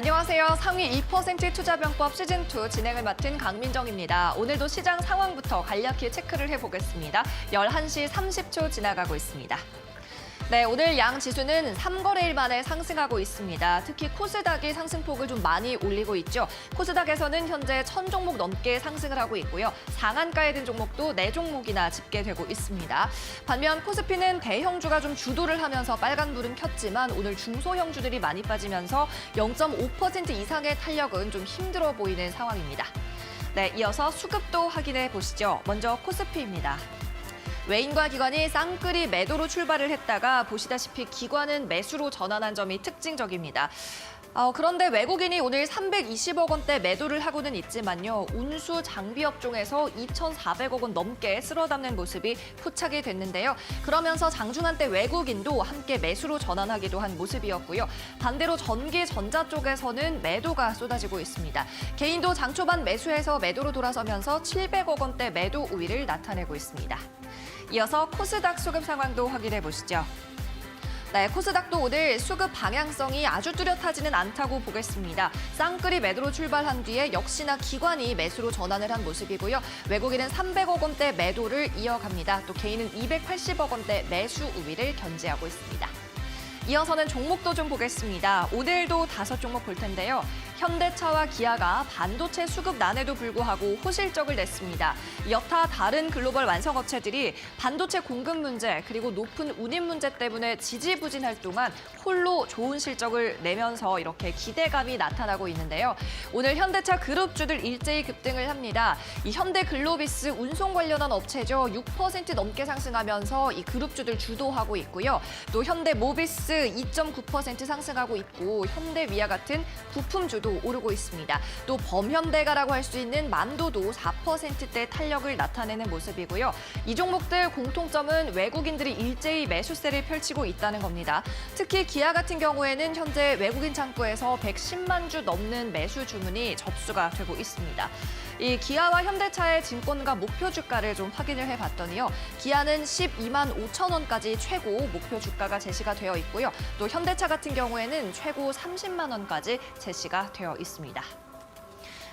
안녕하세요. 상위 2% 투자병법 시즌2 진행을 맡은 강민정입니다. 오늘도 시장 상황부터 간략히 체크를 해보겠습니다. 11시 30초 지나가고 있습니다. 네, 오늘 양 지수는 3거래일 만에 상승하고 있습니다. 특히 코스닥이 상승폭을 좀 많이 올리고 있죠. 코스닥에서는 현재 1000종목 넘게 상승을 하고 있고요. 상한가에 든 종목도 4종목이나 집계되고 있습니다. 반면 코스피는 대형주가 좀 주도를 하면서 빨간불은 켰지만 오늘 중소형주들이 많이 빠지면서 0.5% 이상의 탄력은 좀 힘들어 보이는 상황입니다. 네, 이어서 수급도 확인해 보시죠. 먼저 코스피입니다. 외인과 기관이 쌍끌이 매도로 출발을 했다가 보시다시피 기관은 매수로 전환한 점이 특징적입니다. 그런데 외국인이 오늘 320억 원대 매도를 하고는 있지만요. 운수 장비 업종에서 2,400억 원 넘게 쓸어담는 모습이 포착이 됐는데요. 그러면서 장중한 때 외국인도 함께 매수로 전환하기도 한 모습이었고요. 반대로 전기, 전자 쪽에서는 매도가 쏟아지고 있습니다. 개인도 장 초반 매수해서 매도로 돌아서면서 700억 원대 매도 우위를 나타내고 있습니다. 이어서 코스닥 수급 상황도 확인해 보시죠. 네, 코스닥도 오늘 수급 방향성이 아주 뚜렷하지는 않다고 보겠습니다. 쌍끌이 매도로 출발한 뒤에 역시나 기관이 매수로 전환을 한 모습이고요. 외국인은 300억 원대 매도를 이어갑니다. 또 개인은 280억 원대 매수 우위를 견지하고 있습니다. 이어서는 종목도 좀 보겠습니다. 오늘도 5종목 볼 텐데요. 현대차와 기아가 반도체 수급난에도 불구하고 호실적을 냈습니다. 여타 다른 글로벌 완성업체들이 반도체 공급 문제 그리고 높은 운임 문제 때문에 지지부진할 동안 홀로 좋은 실적을 내면서 이렇게 기대감이 나타나고 있는데요. 오늘 현대차 그룹주들 일제히 급등을 합니다. 이 현대글로비스 운송 관련한 업체죠. 6% 넘게 상승하면서 이 그룹주들 주도하고 있고요. 또 현대모비스 2.9% 상승하고 있고 현대위아 같은 부품주도 오르고 있습니다. 또 범현대가라고 할 수 있는 만도도 4%대 탄력을 나타내는 모습이고요. 이 종목들 공통점은 외국인들이 일제히 매수세를 펼치고 있다는 겁니다. 특히 기아 같은 경우에는 현재 외국인 창구에서 110만 주 넘는 매수 주문이 접수가 되고 있습니다. 이 기아와 현대차의 진권가 목표 주가를 좀 확인을 해봤더니요. 기아는 12만 5천 원까지 최고 목표 주가가 제시가 되어 있고요. 또 현대차 같은 경우에는 최고 30만 원까지 제시가 되어 있습니다.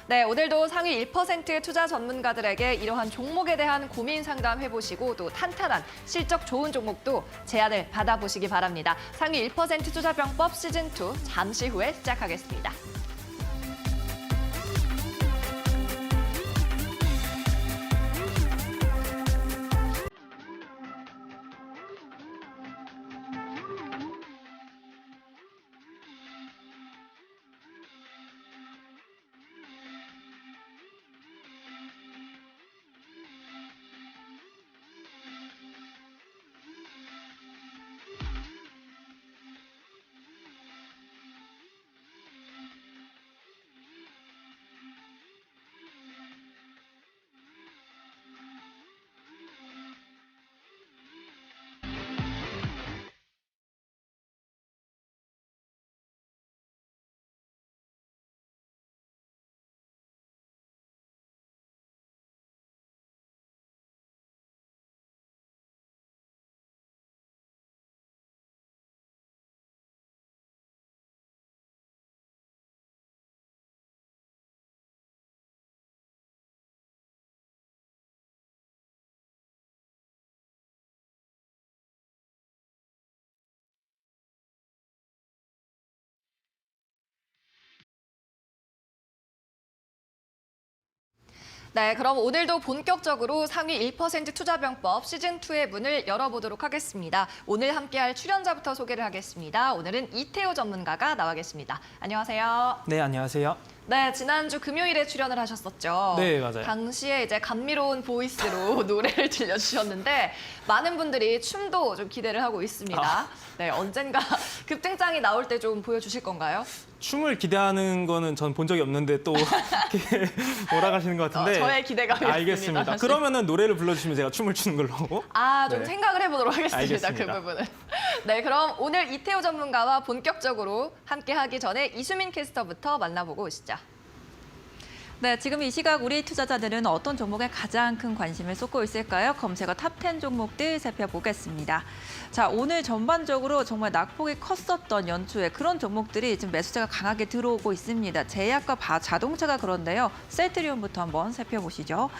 네, 오늘도 상위 1% 투자 전문가들에게 이러한 종목에 대한 고민 상담해보시고 또 탄탄한 실적 좋은 종목도 제안을 받아보시기 바랍니다. 상위 1% 투자병법 시즌2 잠시 후에 시작하겠습니다. 네, 그럼 오늘도 본격적으로 상위 1% 투자병법 시즌2의 문을 열어보도록 하겠습니다. 오늘 함께할 출연자부터 소개를 하겠습니다. 오늘은 이태호 전문가가 나와 계십니다. 안녕하세요. 네, 안녕하세요. 네, 지난주 금요일에 출연을 하셨었죠. 네, 맞아요. 당시에 이제 감미로운 보이스로 노래를 들려주셨는데 많은 분들이 춤도 좀 기대를 하고 있습니다. 네, 언젠가 급등장이 나올 때 좀 보여주실 건가요? 춤을 기대하는 거는 전 본 적이 없는데 또 이렇게 몰아가시는 것 같은데. 저의 기대감이 알겠습니다. 사실. 그러면은 노래를 불러주시면 제가 춤을 추는 걸로. 좀 네. 생각을 해보도록 하겠습니다. 알겠습니다. 그 부분은. 네, 그럼 오늘 이태호 전문가와 본격적으로 함께하기 전에 이수민 캐스터부터 만나보고 오시죠. 네, 지금 이 시각 우리 투자자들은 어떤 종목에 가장 큰 관심을 쏟고 있을까요? 검색어 탑10 종목들 살펴보겠습니다. 자, 오늘 전반적으로 정말 낙폭이 컸었던 연초에 그런 종목들이 지금 매수세가 강하게 들어오고 있습니다. 제약과 자동차가 그런데요. 셀트리온부터 한번 살펴보시죠.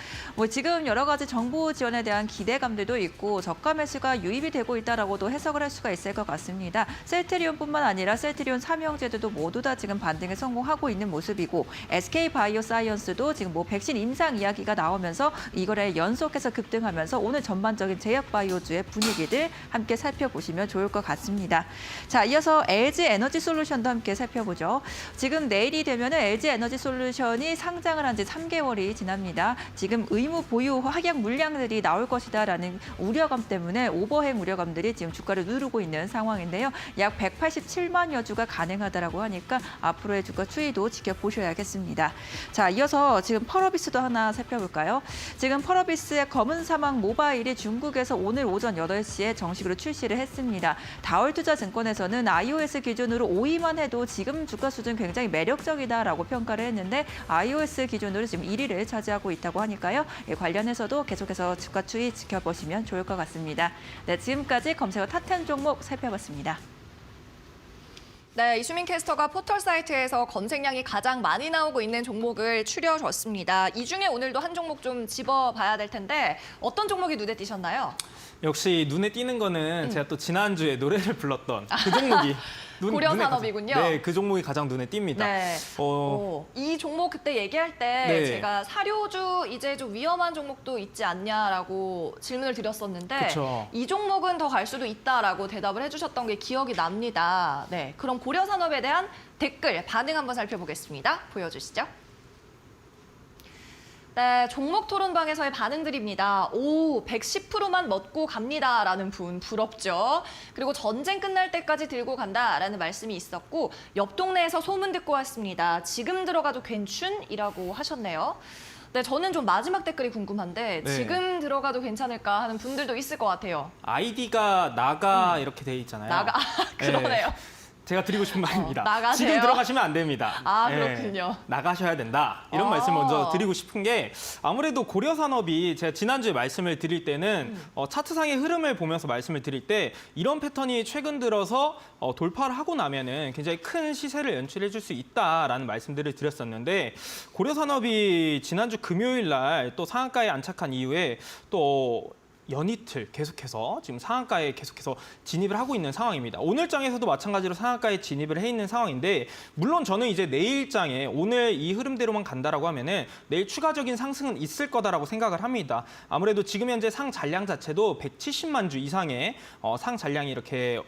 지금 여러 가지 정부 지원에 대한 기대감들도 있고 저가 매수가 유입이 되고 있다라고도 해석을 할 수가 있을 것 같습니다. 셀트리온뿐만 아니라 셀트리온 삼형제들도 모두 다 지금 반등에 성공하고 있는 모습이고 SK바이오사이언스도 지금 백신 임상 이야기가 나오면서 이거를 연속해서 급등하면서 오늘 전반적인 제약바이오주의 분위기들 함께 살펴보시면 좋을 것 같습니다. 자, 이어서 LG 에너지 솔루션도 함께 살펴보죠. 지금 내일이 되면 LG 에너지 솔루션이 상장을 한 지 3개월이 지납니다. 지금 의무 보유 확약 물량들이 나올 것이다라는 우려감 때문에 오버행 우려감들이 지금 주가를 누르고 있는 상황인데요. 약 187만여 주가 가능하다라고 하니까 앞으로의 주가 추이도 지켜보셔야겠습니다. 자, 이어서 지금 펄어비스도 하나 살펴볼까요? 지금 펄어비스의 검은 사막 모바일이 중국에서 오늘 오전 8시에 정식으로 출시를 했습니다. 다올투자증권에서는 iOS 기준으로 5위만 해도 지금 주가 수준 굉장히 매력적이다라고 평가를 했는데 iOS 기준으로 지금 1위를 차지하고 있다고 하니까요. 관련해서도 계속해서 주가 추이 지켜보시면 좋을 것 같습니다. 네, 지금까지 검색어 탑10 종목 살펴봤습니다. 네, 이수민 캐스터가 포털 사이트에서 검색량이 가장 많이 나오고 있는 종목을 추려줬습니다. 이 중에 오늘도 한 종목 좀 집어봐야 될 텐데 어떤 종목이 눈에 띄셨나요? 역시 눈에 띄는 거는 제가 또 지난주에 노래를 불렀던 그 종목이 고려산업이군요. 네, 그 종목이 가장 눈에 띕니다. 네. 이 종목 그때 얘기할 때 네. 제가 사료주 이제 좀 위험한 종목도 있지 않냐라고 질문을 드렸었는데 그쵸. 이 종목은 더 갈 수도 있다라고 대답을 해주셨던 게 기억이 납니다. 네, 그럼 고려산업에 대한 댓글 반응 한번 살펴보겠습니다. 보여주시죠. 네, 종목 토론방에서의 반응들입니다. 오, 110%만 먹고 갑니다라는 분 부럽죠. 그리고 전쟁 끝날 때까지 들고 간다라는 말씀이 있었고 옆 동네에서 소문 듣고 왔습니다. 지금 들어가도 괜춘이라고 하셨네요. 네, 저는 좀 마지막 댓글이 궁금한데 네. 지금 들어가도 괜찮을까 하는 분들도 있을 것 같아요. 아이디가 나가 이렇게 돼 있잖아요. 나가 그러네요. 제가 드리고 싶은 말입니다. 나가세요? 지금 들어가시면 안 됩니다. 아, 네, 그렇군요. 나가셔야 된다. 이런 말씀 먼저 드리고 싶은 게 아무래도 고려산업이 제가 지난주에 말씀을 드릴 때는 차트상의 흐름을 보면서 말씀을 드릴 때 이런 패턴이 최근 들어서 돌파를 하고 나면은 굉장히 큰 시세를 연출해 줄 수 있다라는 말씀들을 드렸었는데 고려산업이 지난주 금요일 날 또 상한가에 안착한 이후에 또 연이틀 계속해서 지금 상한가에 계속해서 진입을 하고 있는 상황입니다. 오늘장에서도 마찬가지로 상한가에 진입을 해 있는 상황인데 물론 저는 이제 내일장에 오늘 이 흐름대로만 간다라고 하면은 내일 추가적인 상승은 있을 거다라고 생각을 합니다. 아무래도 지금 현재 상 잔량 자체도 170만 주 이상의 상 잔량이 이렇게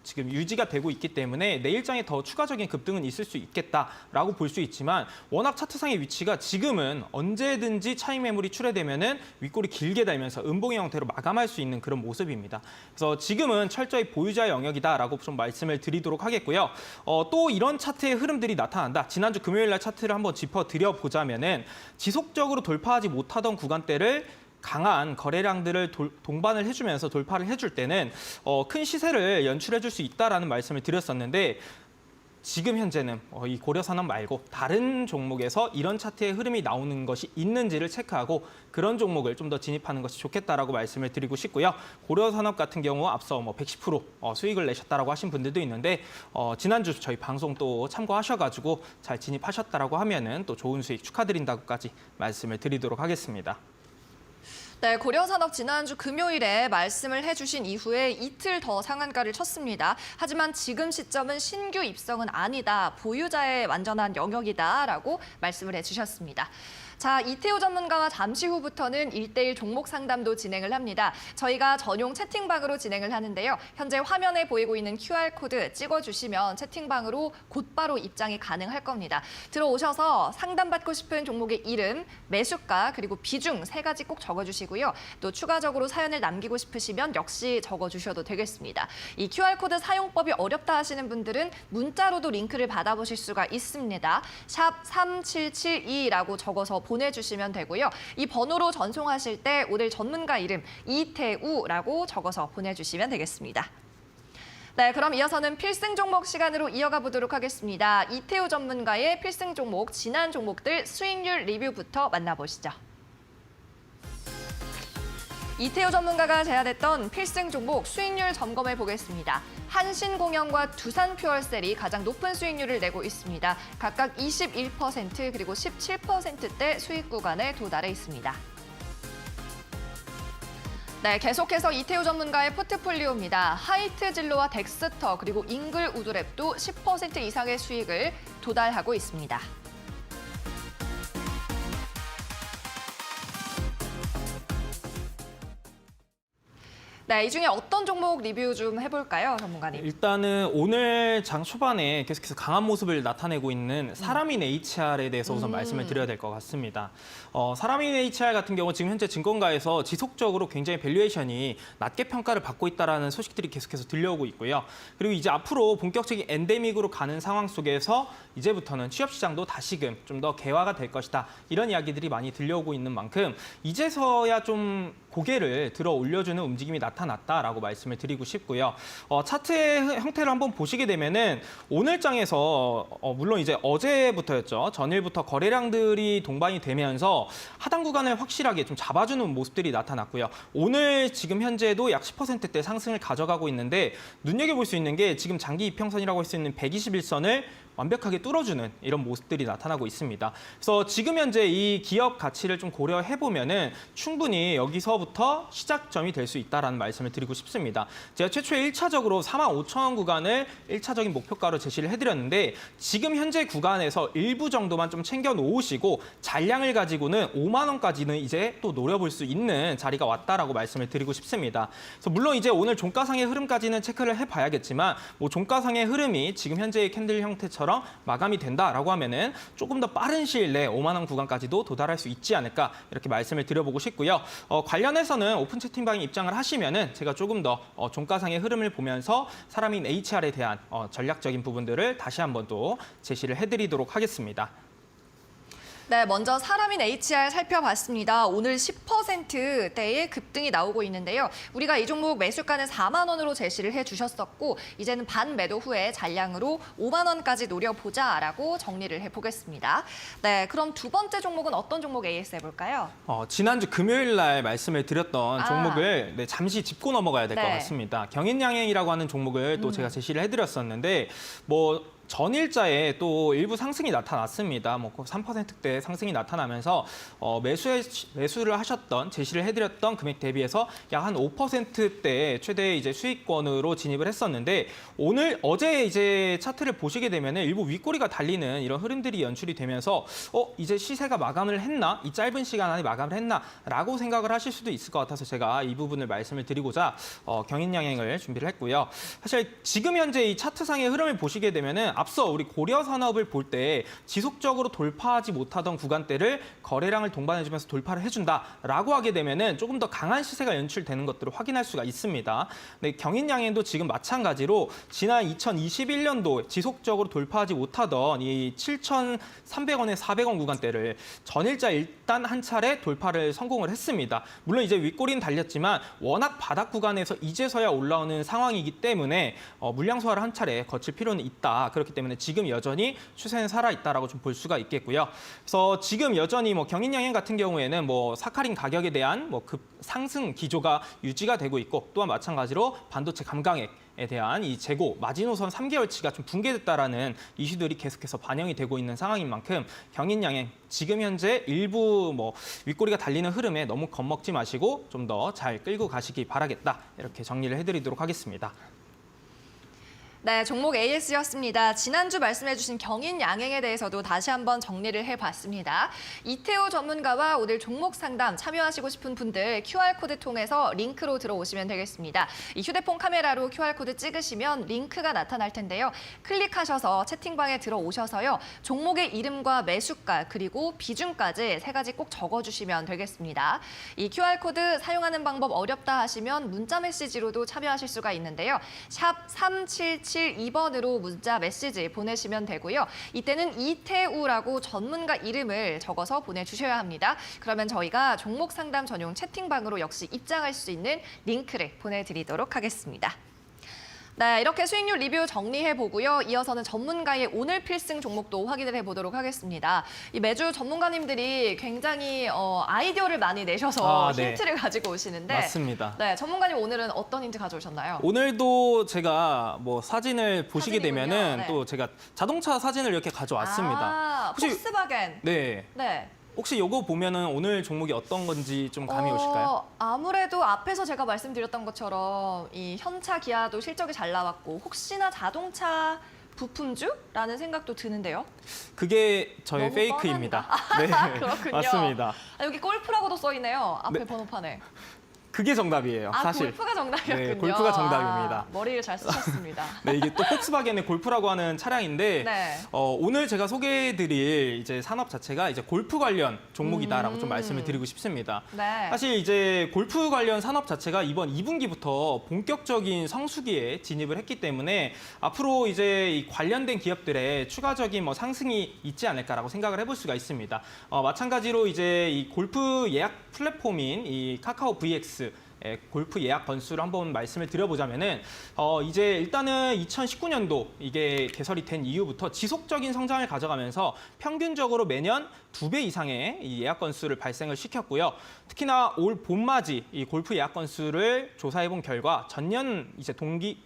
지금 유지가 되고 있기 때문에 내일장에 더 추가적인 급등은 있을 수 있겠다라고 볼 수 있지만 워낙 차트상의 위치가 지금은 언제든지 차익 매물이 출회되면은 윗골이 길게 달면서 음봉의 형태로 마감할 수 있는 그런 모습입니다. 그래서 지금은 철저히 보유자의 영역이다라고 좀 말씀을 드리도록 하겠고요. 또 이런 차트의 흐름들이 나타난다. 지난주 금요일 날 차트를 한번 짚어드려 보자면은 지속적으로 돌파하지 못하던 구간대를 강한 거래량들을 동반을 해주면서 돌파를 해줄 때는 큰 시세를 연출해줄 수 있다라는 말씀을 드렸었는데 지금 현재는 이 고려산업 말고 다른 종목에서 이런 차트의 흐름이 나오는 것이 있는지를 체크하고 그런 종목을 좀 더 진입하는 것이 좋겠다라고 말씀을 드리고 싶고요. 고려산업 같은 경우 앞서 110% 수익을 내셨다라고 하신 분들도 있는데 지난주 저희 방송 또 참고하셔가지고 잘 진입하셨다라고 하면은 또 좋은 수익 축하드린다고까지 말씀을 드리도록 하겠습니다. 네, 고려산업 지난주 금요일에 말씀을 해주신 이후에 이틀 더 상한가를 쳤습니다. 하지만 지금 시점은 신규 입성은 아니다. 보유자의 완전한 영역이다라고 말씀을 해주셨습니다. 자, 이태호 전문가와 잠시 후부터는 1:1 종목 상담도 진행을 합니다. 저희가 전용 채팅방으로 진행을 하는데요. 현재 화면에 보이고 있는 QR코드 찍어주시면 채팅방으로 곧바로 입장이 가능할 겁니다. 들어오셔서 상담받고 싶은 종목의 이름, 매수가, 그리고 비중 3가지 꼭 적어주시고요. 또 추가적으로 사연을 남기고 싶으시면 역시 적어주셔도 되겠습니다. 이 QR코드 사용법이 어렵다 하시는 분들은 문자로도 링크를 받아보실 수가 있습니다. 샵 3772라고 적어서 보내주시면 되고요. 이 번호로 전송하실 때 오늘 전문가 이름 이태우라고 적어서 보내주시면 되겠습니다. 네, 그럼 이어서는 필승 종목 시간으로 이어가 보도록 하겠습니다. 이태우 전문가의 필승 종목, 지난 종목들 수익률 리뷰부터 만나보시죠. 이태우 전문가가 제안했던 필승 종목 수익률 점검해 보겠습니다. 한신공영과 두산퓨얼셀이 가장 높은 수익률을 내고 있습니다. 각각 21% 그리고 17%대 수익 구간에 도달해 있습니다. 네, 계속해서 이태우 전문가의 포트폴리오입니다. 하이트진로와 덱스터 그리고 잉글 우드랩도 10% 이상의 수익을 도달하고 있습니다. 네, 이 중에 어떤 종목 리뷰 좀 해볼까요, 전문가님? 일단은 오늘 장 초반에 계속해서 강한 모습을 나타내고 있는 사람인 HR에 대해서 우선 말씀을 드려야 될 것 같습니다. 사람인 HR 같은 경우 지금 현재 증권가에서 지속적으로 굉장히 밸류에이션이 낮게 평가를 받고 있다는 소식들이 계속해서 들려오고 있고요. 그리고 이제 앞으로 본격적인 엔데믹으로 가는 상황 속에서 이제부터는 취업시장도 다시금 좀 더 개화가 될 것이다. 이런 이야기들이 많이 들려오고 있는 만큼 이제서야 좀 고개를 들어 올려주는 움직임이 나타났다라고 말씀을 드리고 싶고요. 차트의 형태를 한번 보시게 되면은 오늘 장에서 물론 이제 어제부터였죠. 전일부터 거래량들이 동반이 되면서 하단 구간을 확실하게 좀 잡아주는 모습들이 나타났고요. 오늘 지금 현재도 약 10%대 상승을 가져가고 있는데 눈여겨볼 수 있는 게 지금 장기 이평선이라고 할 수 있는 121선을 완벽하게 뚫어주는 이런 모습들이 나타나고 있습니다. 그래서 지금 현재 이 기업 가치를 좀 고려해 보면은 충분히 여기서부터 시작점이 될 수 있다라는 말씀을 드리고 싶습니다. 제가 최초에 1차적으로 45,000원 구간을 1차적인 목표가로 제시를 해드렸는데 지금 현재 구간에서 일부 정도만 좀 챙겨 놓으시고 잔량을 가지고는 5만 원까지는 이제 또 노려볼 수 있는 자리가 왔다라고 말씀을 드리고 싶습니다. 그래서 물론 이제 오늘 종가상의 흐름까지는 체크를 해봐야겠지만 뭐 종가상의 흐름이 지금 현재의 캔들 형태처럼 마감이 된다라고 하면은 조금 더 빠른 시일 내에 5만 원 구간까지도 도달할 수 있지 않을까 이렇게 말씀을 드려보고 싶고요. 관련해서는 오픈 채팅방에 입장을 하시면은 제가 조금 더 종가상의 흐름을 보면서 사람인 HR에 대한 전략적인 부분들을 다시 한번 또 제시를 해드리도록 하겠습니다. 네, 먼저 사람인 HR 살펴봤습니다. 오늘 10%대의 급등이 나오고 있는데요. 우리가 이 종목 매수가는 4만 원으로 제시를 해주셨었고 이제는 반 매도 후에 잔량으로 5만 원까지 노려보자라고 정리를 해보겠습니다. 네, 그럼 두 번째 종목은 어떤 종목 AS 해볼까요? 지난주 금요일 날 말씀을 드렸던 종목을 잠시 짚고 넘어가야 될 것 같습니다. 경인양행이라고 하는 종목을 또 제가 제시를 해드렸었는데 전일자에 또 일부 상승이 나타났습니다. 3%대 상승이 나타나면서 매수를 하셨던 제시를 해드렸던 금액 대비해서 약 한 5%대 최대 이제 수익권으로 진입을 했었는데 어제 이제 차트를 보시게 되면 일부 윗꼬리가 달리는 이런 흐름들이 연출이 되면서 이제 시세가 마감을 했나? 이 짧은 시간 안에 마감을 했나?라고 생각을 하실 수도 있을 것 같아서 제가 이 부분을 말씀을 드리고자 경인양행을 준비를 했고요. 사실 지금 현재 이 차트상의 흐름을 보시게 되면은 앞서 우리 고려산업을 볼 때 지속적으로 돌파하지 못하던 구간대를 거래량을 동반해주면서 돌파를 해준다라고 하게 되면은 조금 더 강한 시세가 연출되는 것들을 확인할 수가 있습니다. 네, 경인양행도 지금 마찬가지로 지난 2021년도 지속적으로 돌파하지 못하던 이 7,300원에 400원 구간대를 전일자 일단 한 차례 돌파를 성공을 했습니다. 물론 이제 윗꼬리는 달렸지만 워낙 바닥 구간에서 이제서야 올라오는 상황이기 때문에 물량 소화를 한 차례 거칠 필요는 있다. 그렇기 때문에 지금 여전히 추세는 살아있다라고 좀 볼 수가 있겠고요. 그래서 지금 여전히 경인양행 같은 경우에는 사카린 가격에 대한 상승 기조가 유지가 되고 있고 또한 마찬가지로 반도체 감강액에 대한 이 재고 마지노선 3개월치가 좀 붕괴됐다라는 이슈들이 계속해서 반영이 되고 있는 상황인 만큼 경인양행 지금 현재 일부 윗꼬리가 달리는 흐름에 너무 겁먹지 마시고 좀 더 잘 끌고 가시기 바라겠다. 이렇게 정리를 해드리도록 하겠습니다. 네, 종목 AS였습니다. 지난주 말씀해주신 경인양행에 대해서도 다시 한번 정리를 해봤습니다. 이태우 전문가와 오늘 종목 상담 참여하시고 싶은 분들 QR코드 통해서 링크로 들어오시면 되겠습니다. 이 휴대폰 카메라로 QR코드 찍으시면 링크가 나타날 텐데요. 클릭하셔서 채팅방에 들어오셔서요. 종목의 이름과 매수가 그리고 비중까지 3가지 꼭 적어주시면 되겠습니다. 이 QR코드 사용하는 방법 어렵다 하시면 문자 메시지로도 참여하실 수가 있는데요. 샵 3772번으로 문자 메시지 보내시면 되고요. 이때는 이태우라고 전문가 이름을 적어서 보내주셔야 합니다. 그러면 저희가 종목 상담 전용 채팅방으로 역시 입장할 수 있는 링크를 보내드리도록 하겠습니다. 네, 이렇게 수익률 리뷰 정리해 보고요. 이어서는 전문가의 오늘 필승 종목도 확인을 해보도록 하겠습니다. 이 매주 전문가님들이 굉장히 아이디어를 많이 내셔서 네. 힌트를 가지고 오시는데 맞습니다. 네, 전문가님 오늘은 어떤 힌트 가져오셨나요? 오늘도 제가 뭐 사진을 보시게 사진이군요. 되면은 네. 또 제가 자동차 사진을 이렇게 가져왔습니다. 아, 혹시- 폭스바겐. 네. 네. 혹시 요거 보면은 오늘 종목이 어떤 건지 좀 감이 오실까요? 아무래도 앞에서 제가 말씀드렸던 것처럼 이 현차 기아도 실적이 잘 나왔고 혹시나 자동차 부품주라는 생각도 드는데요. 그게 저의 너무 페이크입니다. 네, 그렇군요. 맞습니다. 아, 여기 골프라고도 써 있네요. 앞에 네. 번호판에. 그게 정답이에요, 아, 사실. 골프가 정답이었군요. 네, 골프가 정답입니다. 아, 머리를 잘 쓰셨습니다. 네, 이게 또 폭스바겐의 골프라고 하는 차량인데 네. 오늘 제가 소개해드릴 이제 산업 자체가 이제 골프 관련 종목이다라고 좀 말씀을 드리고 싶습니다. 네. 사실 이제 골프 관련 산업 자체가 이번 2분기부터 본격적인 성수기에 진입을 했기 때문에 앞으로 이제 이 관련된 기업들의 추가적인 뭐 상승이 있지 않을까라고 생각을 해볼 수가 있습니다. 마찬가지로 이제 이 골프 예약 플랫폼인 이 카카오 VX 골프 예약 건수를 한번 말씀을 드려보자면은 이제 일단은 2019년도 이게 개설이 된 이후부터 지속적인 성장을 가져가면서 평균적으로 매년 2배 이상의 이 예약 건수를 발생을 시켰고요. 특히나 올 봄맞이 이 골프 예약 건수를 조사해본 결과 전년 이제 분기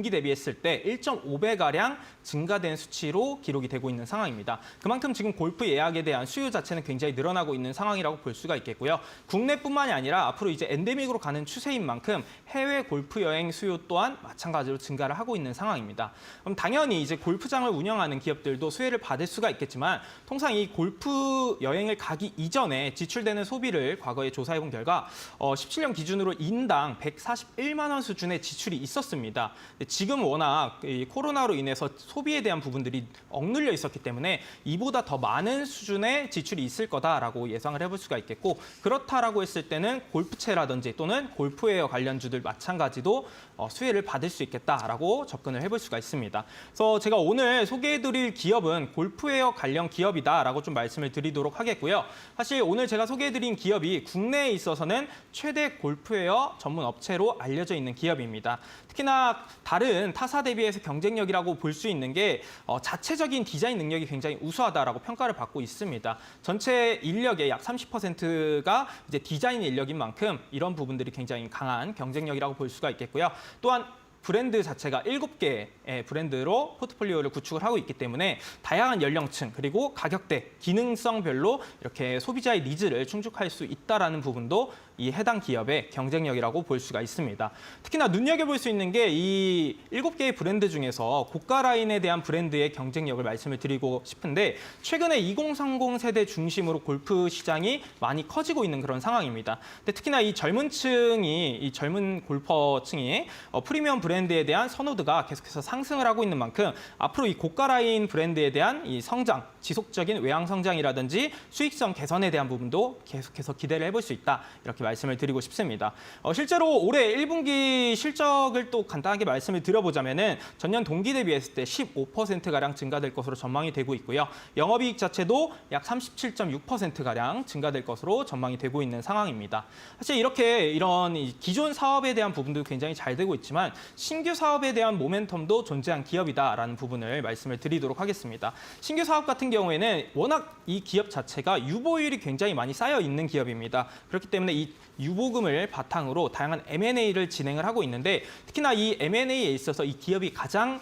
대비했을 때 1.5배가량 증가된 수치로 기록이 되고 있는 상황입니다. 그만큼 지금 골프 예약에 대한 수요 자체는 굉장히 늘어나고 있는 상황이라고 볼 수가 있겠고요. 국내뿐만이 아니라 앞으로 이제 엔데믹으로 가는 추세인 만큼 해외 골프 여행 수요 또한 마찬가지로 증가를 하고 있는 상황입니다. 그럼 당연히 이제 골프장을 운영하는 기업들도 수혜를 받을 수가 있겠지만 통상 이 골프 여행을 가기 이전에 지출되는 소비를 과거에 조사해본 결과 17년 기준으로 인당 141만 원 수준의 지출이 있었습니다. 지금 워낙 이 코로나로 인해서 소비에 대한 부분들이 억눌려 있었기 때문에 이보다 더 많은 수준의 지출이 있을 거다라고 예상을 해볼 수가 있겠고 그렇다라고 했을 때는 골프채라든지 또는 골프웨어 관련주들 마찬가지도 수혜를 받을 수 있겠다라고 접근을 해볼 수가 있습니다. 그래서 제가 오늘 소개해드릴 기업은 골프웨어 관련 기업이다라고 좀 말씀을 드리도록 하겠고요. 사실 오늘 제가 소개해드린 기업이 국내에 있어서는 최대 골프웨어 전문 업체로 알려져 있는 기업입니다. 특히나 다른 타사 대비해서 경쟁력이라고 볼 수 있는 게 자체적인 디자인 능력이 굉장히 우수하다라고 평가를 받고 있습니다. 전체 인력의 약 30%가 이제 디자인 인력인 만큼 이런 부분들이 굉장히 강한 경쟁력이라고 볼 수가 있겠고요. 또한 브랜드 자체가 7개의 브랜드로 포트폴리오를 구축을 하고 있기 때문에 다양한 연령층 그리고 가격대, 기능성별로 이렇게 소비자의 니즈를 충족할 수 있다는 부분도 이 해당 기업의 경쟁력이라고 볼 수가 있습니다. 특히나 눈여겨볼 수 있는 게 이 7개의 브랜드 중에서 고가 라인에 대한 브랜드의 경쟁력을 말씀을 드리고 싶은데 최근에 2030 세대 중심으로 골프 시장이 많이 커지고 있는 그런 상황입니다. 근데 특히나 이 젊은 골퍼층이 프리미엄 브랜드에 대한 선호도가 계속해서 상승을 하고 있는 만큼 앞으로 이 고가 라인 브랜드에 대한 이 성장, 지속적인 외형 성장이라든지 수익성 개선에 대한 부분도 계속해서 기대를 해볼 수 있다. 이렇게 말씀을 드리고 싶습니다. 실제로 올해 1분기 실적을 또 간단하게 말씀을 드려보자면은 전년 동기 대비했을 때 15%가량 증가될 것으로 전망이 되고 있고요. 영업이익 자체도 약 37.6%가량 증가될 것으로 전망이 되고 있는 상황입니다. 사실 이런 기존 사업에 대한 부분도 굉장히 잘 되고 있지만 신규 사업에 대한 모멘텀도 존재한 기업이다라는 부분을 말씀을 드리도록 하겠습니다. 신규 사업 같은 경우에는 워낙 이 기업 자체가 유보율이 굉장히 많이 쌓여 있는 기업입니다. 그렇기 때문에 이 유보금을 바탕으로 다양한 M&A를 진행을 하고 있는데 특히나 이 M&A에 있어서 이 기업이 가장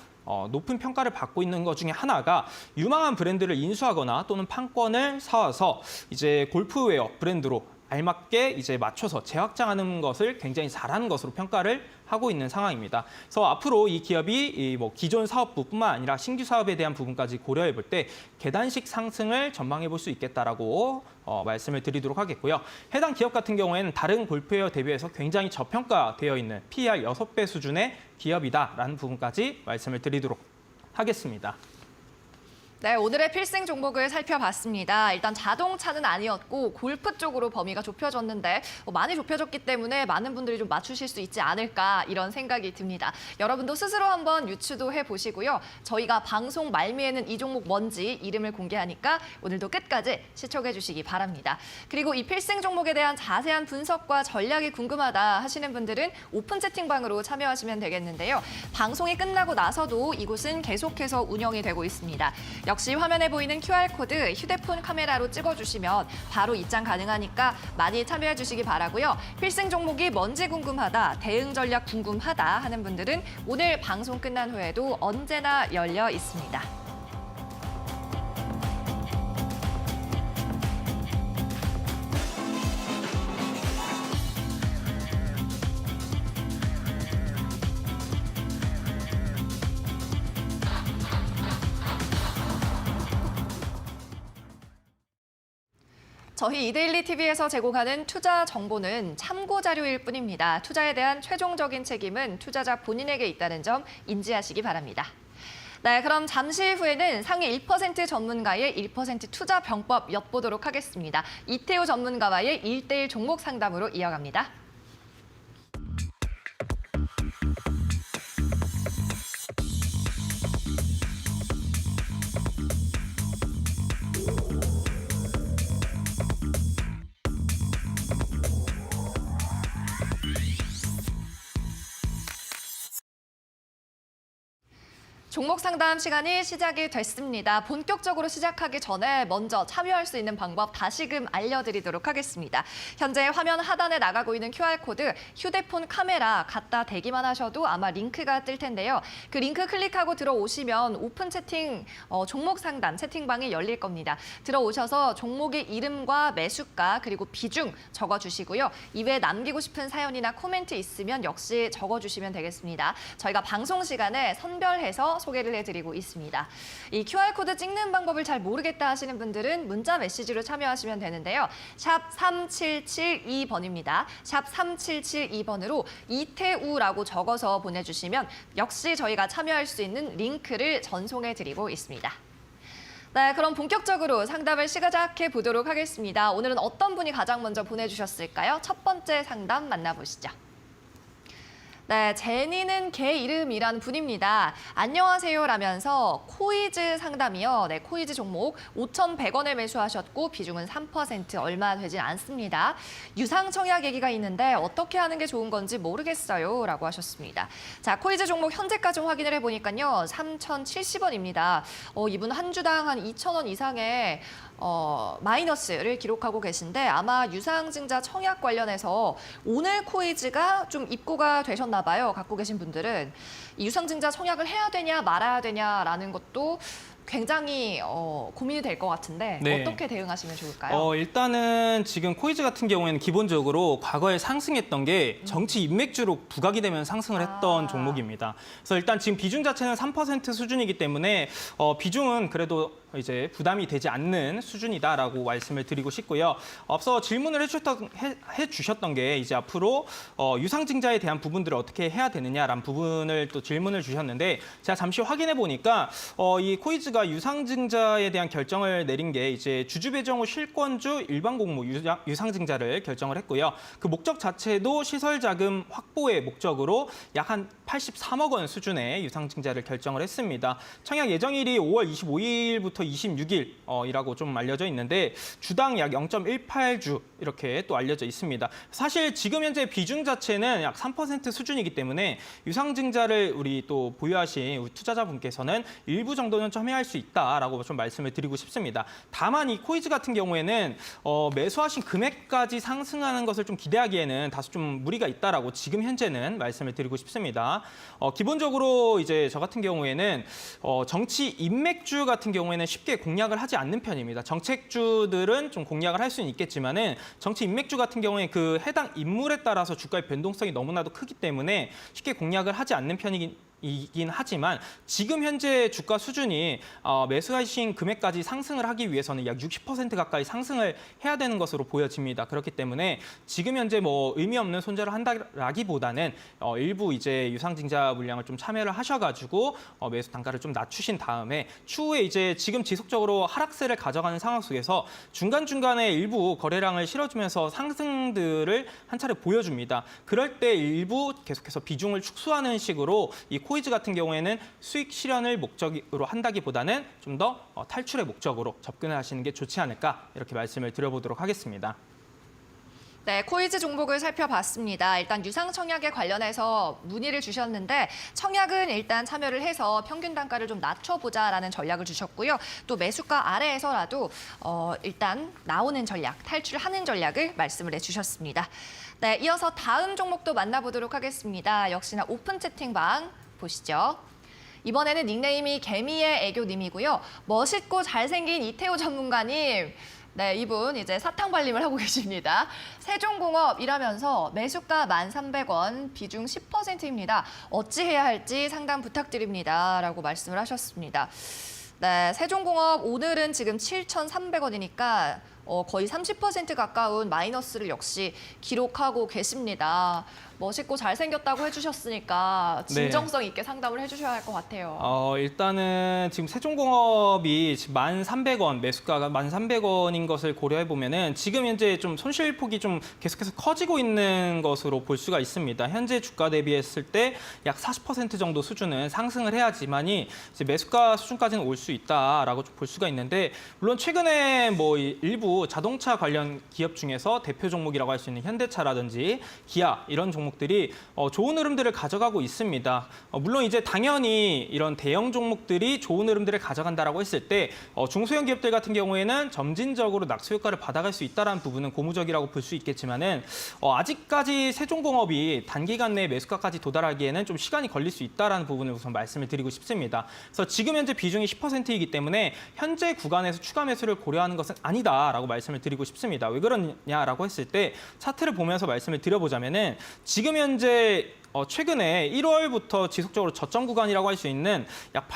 높은 평가를 받고 있는 것 중에 하나가 유망한 브랜드를 인수하거나 또는 판권을 사와서 이제 골프웨어 브랜드로 알맞게 이제 맞춰서 재확장하는 것을 굉장히 잘하는 것으로 평가를 하고 있는 상황입니다. 그래서 앞으로 이 기업이 기존 사업부뿐만 아니라 신규 사업에 대한 부분까지 고려해 볼 때 계단식 상승을 전망해 볼 수 있겠다라고 말씀을 드리도록 하겠고요. 해당 기업 같은 경우에는 다른 골프웨어 대비해서 굉장히 저평가되어 있는 PER 6배 수준의 기업이다라는 부분까지 말씀을 드리도록 하겠습니다. 네, 오늘의 필승 종목을 살펴봤습니다. 일단 자동차는 아니었고 골프 쪽으로 범위가 좁혀졌는데 많이 좁혀졌기 때문에 많은 분들이 좀 맞추실 수 있지 않을까 이런 생각이 듭니다. 여러분도 스스로 한번 유추도 해보시고요. 저희가 방송 말미에는 이 종목 뭔지 이름을 공개하니까 오늘도 끝까지 시청해 주시기 바랍니다. 그리고 이 필승 종목에 대한 자세한 분석과 전략이 궁금하다 하시는 분들은 오픈 채팅방으로 참여하시면 되겠는데요. 방송이 끝나고 나서도 이곳은 계속해서 운영이 되고 있습니다. 역시 화면에 보이는 QR코드 휴대폰 카메라로 찍어주시면 바로 입장 가능하니까 많이 참여해 주시기 바라고요. 필승 종목이 뭔지 궁금하다, 대응 전략 궁금하다 하는 분들은 오늘 방송 끝난 후에도 언제나 열려 있습니다. 저희 이데일리 TV에서 제공하는 투자 정보는 참고 자료일 뿐입니다. 투자에 대한 최종적인 책임은 투자자 본인에게 있다는 점 인지하시기 바랍니다. 네, 그럼 잠시 후에는 상위 1% 전문가의 1% 투자 병법 엿보도록 하겠습니다. 이태우 전문가와의 1:1 종목 상담으로 이어갑니다. 종목 상담 시간이 시작이 됐습니다. 본격적으로 시작하기 전에 먼저 참여할 수 있는 방법 다시금 알려드리도록 하겠습니다. 현재 화면 하단에 나가고 있는 QR코드 휴대폰 카메라 갖다 대기만 하셔도 아마 링크가 뜰 텐데요. 그 링크 클릭하고 들어오시면 오픈 채팅 종목 상담 채팅방이 열릴 겁니다. 들어오셔서 종목의 이름과 매수가 그리고 비중 적어주시고요. 이외에 남기고 싶은 사연이나 코멘트 있으면 역시 적어주시면 되겠습니다. 저희가 방송 시간에 선별해서 소개를 해드리고 있습니다. 이 QR코드 찍는 방법을 잘 모르겠다 하시는 분들은 문자 메시지로 참여하시면 되는데요. 샵 3772번입니다. 샵 3772번으로 이태우라고 적어서 보내주시면 역시 저희가 참여할 수 있는 링크를 전송해드리고 있습니다. 네, 그럼 본격적으로 상담을 시작해 보도록 하겠습니다. 오늘은 어떤 분이 가장 먼저 보내주셨을까요? 첫 번째 상담 만나보시죠. 네, 제니는 개 이름이라는 분입니다. 안녕하세요 라면서 코이즈 상담이요. 네, 코이즈 종목 5,100원에 매수하셨고 비중은 3% 얼마 되진 않습니다. 유상청약 얘기가 있는데 어떻게 하는 게 좋은 건지 모르겠어요 라고 하셨습니다. 자, 코이즈 종목 현재까지 확인을 해보니까요. 3,070원입니다. 이분 한 주당 한 2,000원 이상의 마이너스를 기록하고 계신데 아마 유상증자 청약 관련해서 오늘 코이즈가 좀 입고가 되셨나 봐요. 갖고 계신 분들은 이 유상증자 청약을 해야 되냐 말아야 되냐라는 것도 굉장히 고민이 될 것 같은데 네. 어떻게 대응하시면 좋을까요? 일단은 지금 코이즈 같은 경우에는 기본적으로 과거에 상승했던 게 정치 인맥주로 부각이 되면 상승을 했던 종목입니다. 그래서 일단 지금 비중 자체는 3% 수준이기 때문에 비중은 그래도 이제 부담이 되지 않는 수준이다라고 말씀을 드리고 싶고요. 앞서 질문을 해주셨던 게 이제 앞으로 유상증자에 대한 부분들을 어떻게 해야 되느냐라는 부분을 또 질문을 주셨는데 제가 잠시 확인해 보니까 이 코이즈가 유상증자에 대한 결정을 내린 게 이제 주주 배정 후 실권주 일반 공모 유상증자를 결정을 했고요. 그 목적 자체도 시설 자금 확보의 목적으로 약 한 83억 원 수준의 유상증자를 결정을 했습니다. 청약 예정일이 5월 25일부터 26일이라고 좀 알려져 있는데 주당 약 0.18주 이렇게 또 알려져 있습니다. 사실 지금 현재 비중 자체는 약 3% 수준이기 때문에 유상증자를 우리 또 보유하신 우리 투자자분께서는 일부 정도는 참여할 수 있다라고 좀 말씀을 드리고 싶습니다. 다만 이 코이즈 같은 경우에는 매수하신 금액까지 상승하는 것을 좀 기대하기에는 다소 좀 무리가 있다라고 지금 현재는 말씀을 드리고 싶습니다. 기본적으로 이제 저 같은 경우에는 정치 인맥주 같은 경우에는 쉽게 공략을 하지 않는 편입니다. 정책주들은 좀 공략을 할 수는 있겠지만은 정치 인맥주 같은 경우에 그 해당 인물에 따라서 주가의 변동성이 너무나도 크기 때문에 쉽게 공략을 하지 않는 편이긴 이긴 하지만 지금 현재 주가 수준이 매수하신 금액까지 상승을 하기 위해서는 약 60% 가까이 상승을 해야 되는 것으로 보여집니다. 그렇기 때문에 지금 현재 뭐 의미 없는 손절을 한다라기보다는 일부 이제 유상증자 물량을 좀 참여를 하셔가지고 매수 단가를 좀 낮추신 다음에 추후에 이제 지금 지속적으로 하락세를 가져가는 상황 속에서 중간중간에 일부 거래량을 실어주면서 상승들을 한 차례 보여줍니다. 그럴 때 일부 계속해서 비중을 축소하는 식으로 이 코이즈 같은 경우에는 수익 실현을 목적으로 한다기보다는 좀 더 탈출의 목적으로 접근을 하시는 게 좋지 않을까 이렇게 말씀을 드려보도록 하겠습니다. 네, 코이즈 종목을 살펴봤습니다. 일단 유상 청약에 관련해서 문의를 주셨는데 청약은 일단 참여를 해서 평균 단가를 좀 낮춰보자라는 전략을 주셨고요. 또 매수가 아래에서라도 일단 나오는 전략, 탈출하는 전략을 말씀을 해주셨습니다. 네, 이어서 다음 종목도 만나보도록 하겠습니다. 역시나 오픈 채팅방 보시죠. 이번에는 닉네임이 개미의 애교님이고요. 멋있고 잘생긴 이태호 전문가님. 네, 이분 이제 사탕 발림을 하고 계십니다. 세종공업 일하면서 매수가 1,300원, 비중 10%입니다. 어찌해야 할지 상담 부탁드립니다. 라고 말씀을 하셨습니다. 네, 세종공업 오늘은 지금 7,300원이니까 거의 30% 가까운 마이너스를 역시 기록하고 계십니다. 멋있고 잘생겼다고 해주셨으니까 진정성 있게 상담을 해주셔야 할 것 같아요. 일단은 지금 세종공업이 1,300원, 매수가가 1,300원인 것을 고려해 보면은 지금 현재 좀 손실폭이 좀 계속해서 커지고 있는 것으로 볼 수가 있습니다. 현재 주가 대비했을 때 약 40% 정도 수준은 상승을 해야지만이 이제 매수가 수준까지는 올 수 있다라고 볼 수가 있는데 물론 최근에 뭐 일부 자동차 관련 기업 중에서 대표 종목이라고 할 수 있는 현대차라든지 기아 이런 종목들이 좋은 흐름들을 가져가고 있습니다. 물론 이제 당연히 이런 대형 종목들이 좋은 흐름들을 가져간다라고 했을 때 중소형 기업들 같은 경우에는 점진적으로 낙수 효과를 받아갈 수 있다는 부분은 고무적이라고 볼 수 있겠지만은 아직까지 세종공업이 단기간 내에 매수가까지 도달하기에는 좀 시간이 걸릴 수 있다는 부분을 우선 말씀을 드리고 싶습니다. 그래서 지금 현재 비중이 10%이기 때문에 현재 구간에서 추가 매수를 고려하는 것은 아니다라고 말씀을 드리고 싶습니다. 왜 그러냐라고 했을 때 차트를 보면서 말씀을 드려보자면은 지금 현재 최근에 1월부터 지속적으로 저점 구간이라고 할 수 있는 약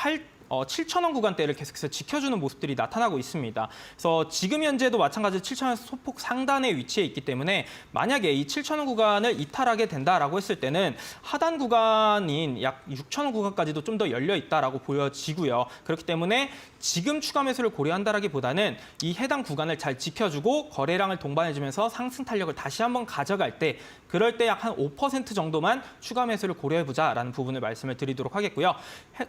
7,000원 구간대를 계속해서 지켜주는 모습들이 나타나고 있습니다. 그래서 지금 현재도 마찬가지로 7,000원 소폭 상단에 위치해 있기 때문에 만약에 이 7,000원 구간을 이탈하게 된다라고 했을 때는 하단 구간인 약 6,000원 구간까지도 좀 더 열려 있다라고 보여지고요. 그렇기 때문에 지금 추가 매수를 고려한다라기보다는 이 해당 구간을 잘 지켜주고 거래량을 동반해주면서 상승 탄력을 다시 한번 가져갈 때 그럴 때 약 한 5% 정도만 추가 매수를 고려해보자라는 부분을 말씀을 드리도록 하겠고요.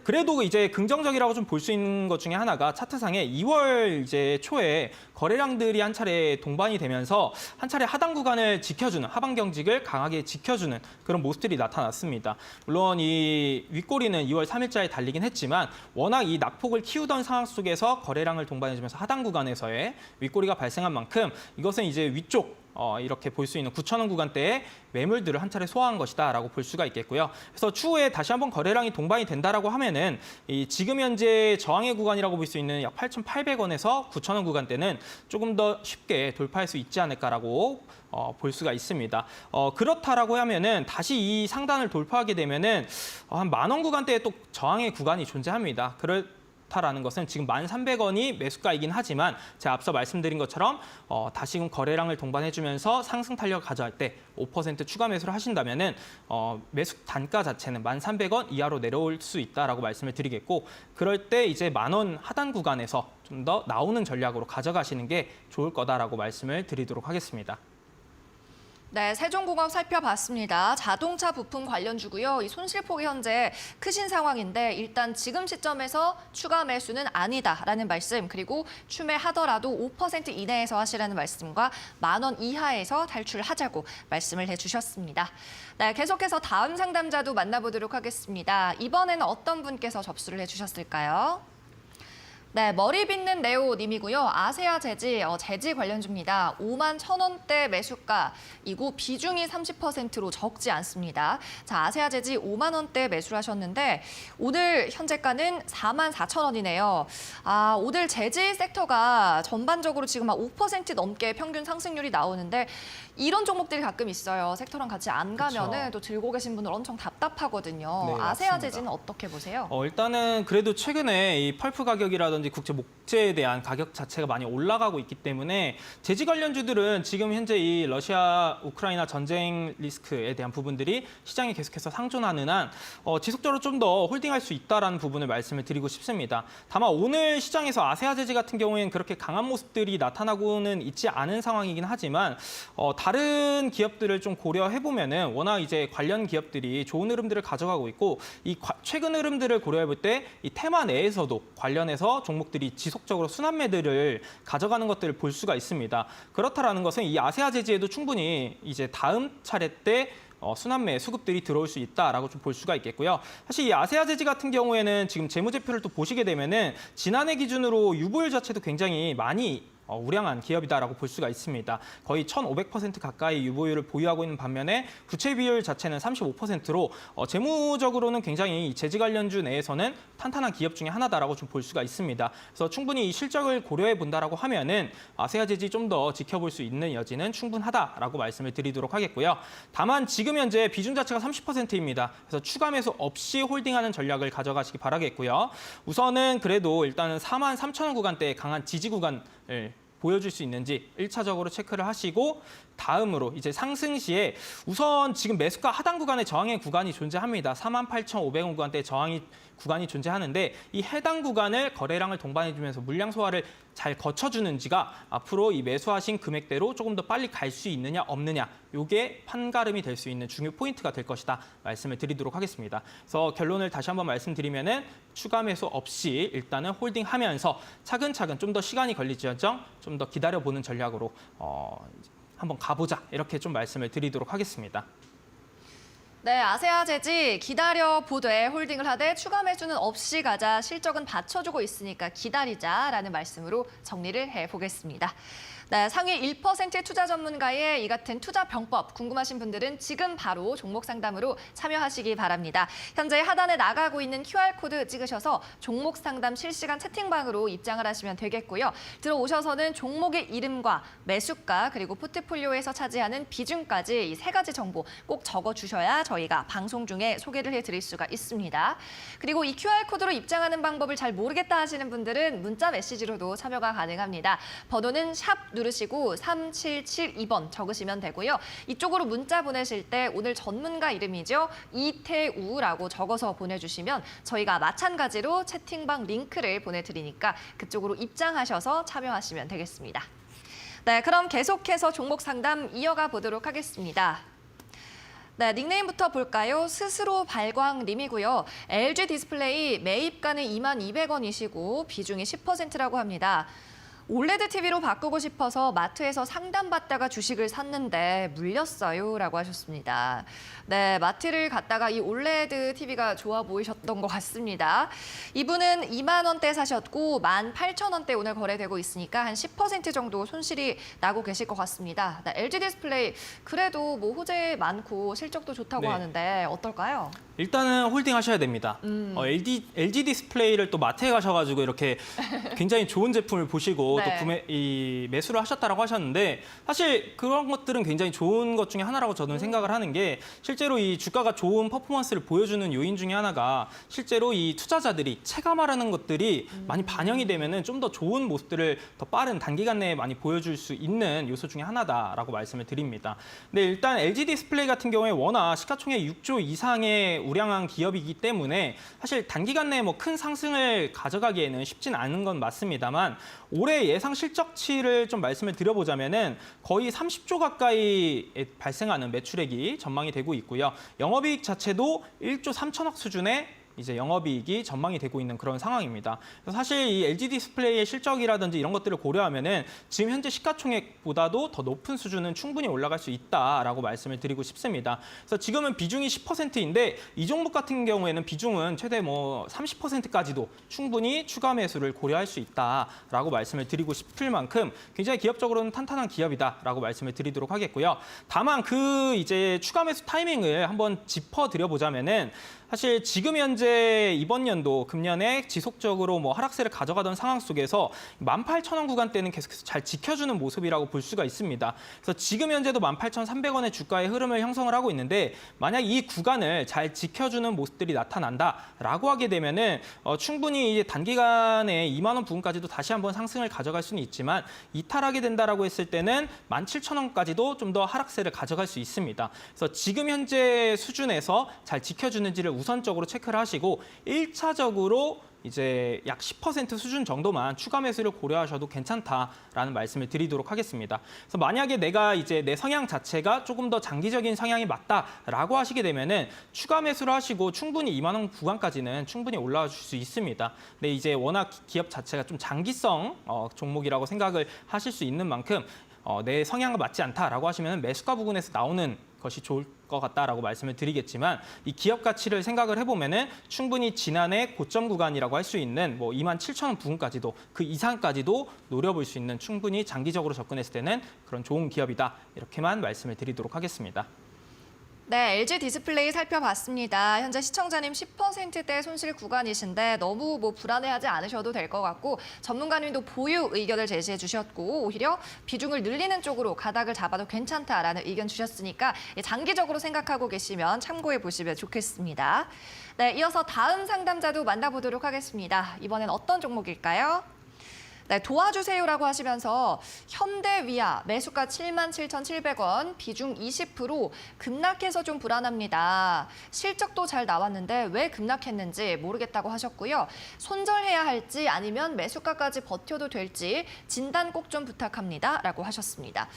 그래도 이제 긍정적이라고 좀 볼 수 있는 것 중에 하나가 차트상에 2월 이제 초에 거래량들이 한 차례 동반이 되면서 한 차례 하단 구간을 지켜주는 하방 경직을 강하게 지켜주는 그런 모습들이 나타났습니다. 물론 이 윗꼬리는 2월 3일자에 달리긴 했지만 워낙 이 낙폭을 키우던 상황 속에서 거래량을 동반해주면서 하단 구간에서의 윗꼬리가 발생한 만큼 이것은 이제 위쪽 이렇게 볼 수 있는 9,000원 구간대에 매물들을 한 차례 소화한 것이다라고 볼 수가 있겠고요. 그래서 추후에 다시 한번 거래량이 동반이 된다라고 하면은 이 지금 현재 저항의 구간이라고 볼 수 있는 약 8,800원에서 9,000원 구간대는 조금 더 쉽게 돌파할 수 있지 않을까라고 볼 수가 있습니다. 그렇다라고 하면은 다시 이 상단을 돌파하게 되면은 한 10,000원 구간대에 또 저항의 구간이 존재합니다. 라는 것은 지금 1,300원이 매수가이긴 하지만 제가 앞서 말씀드린 것처럼 다시금 거래량을 동반해주면서 상승 탄력을 가져갈 때 5% 추가 매수를 하신다면은 매수 단가 자체는 1,300원 이하로 내려올 수 있다라고 말씀을 드리겠고 그럴 때 이제 10,000원 하단 구간에서 좀 더 나오는 전략으로 가져가시는 게 좋을 거다라고 말씀을 드리도록 하겠습니다. 네, 세종공업 살펴봤습니다. 자동차 부품 관련주고요. 이 손실폭이 현재 크신 상황인데 일단 지금 시점에서 추가 매수는 아니다라는 말씀 그리고 추매하더라도 5% 이내에서 하시라는 말씀과 10,000원 이하에서 탈출하자고 말씀을 해주셨습니다. 네, 계속해서 다음 상담자도 만나보도록 하겠습니다. 이번에는 어떤 분께서 접수를 해주셨을까요? 네, 머리 빗는 네오 님이고요. 아세아 재지, 재지 관련주입니다. 51,000원대 매수가이고 비중이 30%로 적지 않습니다. 자, 아세아 재지 5만 원대 매수를 하셨는데 오늘 현재가는 44,000원이네요. 오늘 재지 섹터가 전반적으로 지금 한 5% 넘게 평균 상승률이 나오는데 이런 종목들이 가끔 있어요. 섹터랑 같이 안 가면은 그쵸. 또 들고 계신 분들 엄청 답답하거든요. 네, 아세아 맞습니다. 재즈는 어떻게 보세요? 일단은 그래도 최근에 이 펄프 가격이라든지 국제 목재에 대한 가격 자체가 많이 올라가고 있기 때문에 재지 관련주들은 지금 현재 이 러시아 우크라이나 전쟁 리스크에 대한 부분들이 시장에 계속해서 상존하는 한 지속적으로 좀 더 홀딩할 수 있다라는 부분을 말씀을 드리고 싶습니다. 다만 오늘 시장에서 아세아 재즈 같은 경우에는 그렇게 강한 모습들이 나타나고는 있지 않은 상황이긴 하지만 다른 기업들을 좀 고려해 보면은 워낙 이제 관련 기업들이 좋은 흐름들을 가져가고 있고 이 최근 흐름들을 고려해 볼 때 이 테마 내에서도 관련해서 종목들이 지속적으로 순환 매들을 가져가는 것들을 볼 수가 있습니다. 그렇다라는 것은 이 아세아 재즈에도 충분히 이제 다음 차례 때 순환매 수급들이 들어올 수 있다라고 좀 볼 수가 있겠고요. 사실 이 아세아 재즈 같은 경우에는 지금 재무제표를 또 보시게 되면은 지난해 기준으로 유보율 자체도 굉장히 많이 우량한 기업이다라고 볼 수가 있습니다. 거의 1,500% 가까이 유보율을 보유하고 있는 반면에 부채 비율 자체는 35%로 재무적으로는 굉장히 이 재지 관련주 내에서는 탄탄한 기업 중에 하나다라고 좀 볼 수가 있습니다. 그래서 충분히 이 실적을 고려해 본다라고 하면은 아세아 재지 좀 더 지켜볼 수 있는 여지는 충분하다라고 말씀을 드리도록 하겠고요. 다만 지금 현재 비중 자체가 30%입니다. 그래서 추가 매수 없이 홀딩하는 전략을 가져가시기 바라겠고요. 우선은 그래도 일단은 43,000원 구간대의 강한 지지 구간을 보여줄 수 있는지 1차적으로 체크를 하시고 다음으로 이제 상승 시에 우선 지금 매수가 하단 구간에 저항의 구간이 존재합니다. 48,500원 구간대 구간이 존재하는데 이 해당 구간을 거래량을 동반해주면서 물량 소화를 잘 거쳐주는지가 앞으로 이 매수하신 금액대로 조금 더 빨리 갈 수 있느냐 없느냐 이게 판가름이 될 수 있는 중요 포인트가 될 것이다 말씀을 드리도록 하겠습니다. 그래서 결론을 다시 한번 말씀드리면은 추가 매수 없이 일단은 홀딩하면서 차근차근 좀 더 시간이 걸릴지언정 좀 더 기다려보는 전략으로 한번 가보자 이렇게 좀 말씀을 드리도록 하겠습니다. 네, 아세아 재즈 기다려 보되 홀딩을 하되 추가 매수는 없이 가자. 실적은 받쳐주고 있으니까 기다리자라는 말씀으로 정리를 해보겠습니다. 네, 상위 1%의 투자 전문가의 이 같은 투자 병법 궁금하신 분들은 지금 바로 종목 상담으로 참여하시기 바랍니다. 현재 하단에 나가고 있는 QR코드 찍으셔서 종목 상담 실시간 채팅방으로 입장을 하시면 되겠고요. 들어오셔서는 종목의 이름과 매수가 그리고 포트폴리오에서 차지하는 비중까지 이 세 가지 정보 꼭 적어주셔야 저희가 방송 중에 소개를 해드릴 수가 있습니다. 그리고 이 QR코드로 입장하는 방법을 잘 모르겠다 하시는 분들은 문자 메시지로도 참여가 가능합니다. 번호는 샵 누르시고 3772번 적으시면 되고요. 이쪽으로 문자 보내실 때 오늘 전문가 이름이죠. 이태우라고 적어서 보내주시면 저희가 마찬가지로 채팅방 링크를 보내드리니까 그쪽으로 입장하셔서 참여하시면 되겠습니다. 네, 그럼 계속해서 종목 상담 이어가 보도록 하겠습니다. 네, 닉네임부터 볼까요? 스스로 발광님이고요. LG 디스플레이 매입가는 22,200원이시고 비중이 10%라고 합니다. 올레드 TV로 바꾸고 싶어서 마트에서 상담받다가 주식을 샀는데 물렸어요 라고 하셨습니다. 네, 마트를 갔다가 이 올레드 TV가 좋아 보이셨던 것 같습니다. 이분은 2만 원대 사셨고 18,000원대 오늘 거래되고 있으니까 한 10% 정도 손실이 나고 계실 것 같습니다. 네, LG 디스플레이 그래도 뭐 호재 많고 실적도 좋다고 네. 하는데 어떨까요? 일단은 홀딩 하셔야 됩니다. LG 디스플레이를 또 마트에 가셔가지고 이렇게 굉장히 좋은 제품을 보시고 네. 또 매수를 하셨다라고 하셨는데 사실 그런 것들은 굉장히 좋은 것 중에 하나라고 저는 생각을 하는 게 실제로 이 주가가 좋은 퍼포먼스를 보여주는 요인 중에 하나가 실제로 이 투자자들이 체감하라는 것들이 많이 반영이 되면은 좀 더 좋은 모습들을 더 빠른 단기간 내에 많이 보여줄 수 있는 요소 중에 하나다라고 말씀을 드립니다. 근데 일단 LG 디스플레이 같은 경우에 워낙 시가총액 6조 이상의 우량한 기업이기 때문에 사실 단기간 내에 뭐 큰 상승을 가져가기에는 쉽진 않은 건 맞습니다만 올해 예상 실적치를 좀 말씀을 드려보자면은 거의 30조 가까이 발생하는 매출액이 전망이 되고 있고요. 영업이익 자체도 1조 3천억 수준의 이제 영업이익이 전망이 되고 있는 그런 상황입니다. 그래서 사실 이 LG 디스플레이의 실적이라든지 이런 것들을 고려하면은 지금 현재 시가총액보다도 더 높은 수준은 충분히 올라갈 수 있다라고 말씀을 드리고 싶습니다. 그래서 지금은 비중이 10%인데 이 종목 같은 경우에는 비중은 최대 뭐 30%까지도 충분히 추가 매수를 고려할 수 있다라고 말씀을 드리고 싶을 만큼 굉장히 기업적으로는 탄탄한 기업이다라고 말씀을 드리도록 하겠고요. 다만 그 이제 추가 매수 타이밍을 한번 짚어 드려 보자면은 사실 지금 현재 이번 연도 금년에 지속적으로 뭐 하락세를 가져가던 상황 속에서 18,000원 구간대는 계속해서 잘 지켜주는 모습이라고 볼 수가 있습니다. 그래서 지금 현재도 18,300원의 주가의 흐름을 형성을 하고 있는데 만약 이 구간을 잘 지켜주는 모습들이 나타난다라고 하게 되면은 충분히 이제 단기간에 2만 원 부근까지도 다시 한번 상승을 가져갈 수는 있지만 이탈하게 된다라고 했을 때는 17,000원까지도 좀 더 하락세를 가져갈 수 있습니다. 그래서 지금 현재 수준에서 잘 지켜주는지를 우선적으로 체크를 하시고 1차적으로 이제 약 10% 수준 정도만 추가 매수를 고려하셔도 괜찮다라는 말씀을 드리도록 하겠습니다. 그래서 만약에 내가 이제 내 성향 자체가 조금 더 장기적인 성향이 맞다라고 하시게 되면은 추가 매수를 하시고 충분히 2만 원 구간까지는 충분히 올라와 줄 수 있습니다. 근데 이제 워낙 기업 자체가 좀 장기성 종목이라고 생각을 하실 수 있는 만큼 내 성향과 맞지 않다라고 하시면 매수가 부근에서 나오는 것이 좋을 것 같다라고 말씀을 드리겠지만 이 기업 가치를 생각을 해보면은 충분히 지난해 고점 구간이라고 할 수 있는 뭐 27,000원 부근까지도 그 이상까지도 노려볼 수 있는 충분히 장기적으로 접근했을 때는 그런 좋은 기업이다 이렇게만 말씀을 드리도록 하겠습니다. 네, LG 디스플레이 살펴봤습니다. 현재 시청자님 10%대 손실 구간이신데 너무 불안해하지 않으셔도 될 것 같고 전문가님도 보유 의견을 제시해 주셨고 오히려 비중을 늘리는 쪽으로 가닥을 잡아도 괜찮다라는 의견 주셨으니까 장기적으로 생각하고 계시면 참고해 보시면 좋겠습니다. 네, 이어서 다음 상담자도 만나보도록 하겠습니다. 이번엔 어떤 종목일까요? 네, 도와주세요라고 하시면서 현대위아 매수가 77,700원, 비중 20% 급락해서 좀 불안합니다. 실적도 잘 나왔는데 왜 급락했는지 모르겠다고 하셨고요. 손절해야 할지 아니면 매수가까지 버텨도 될지 진단 꼭 좀 부탁합니다. 라고 하셨습니다.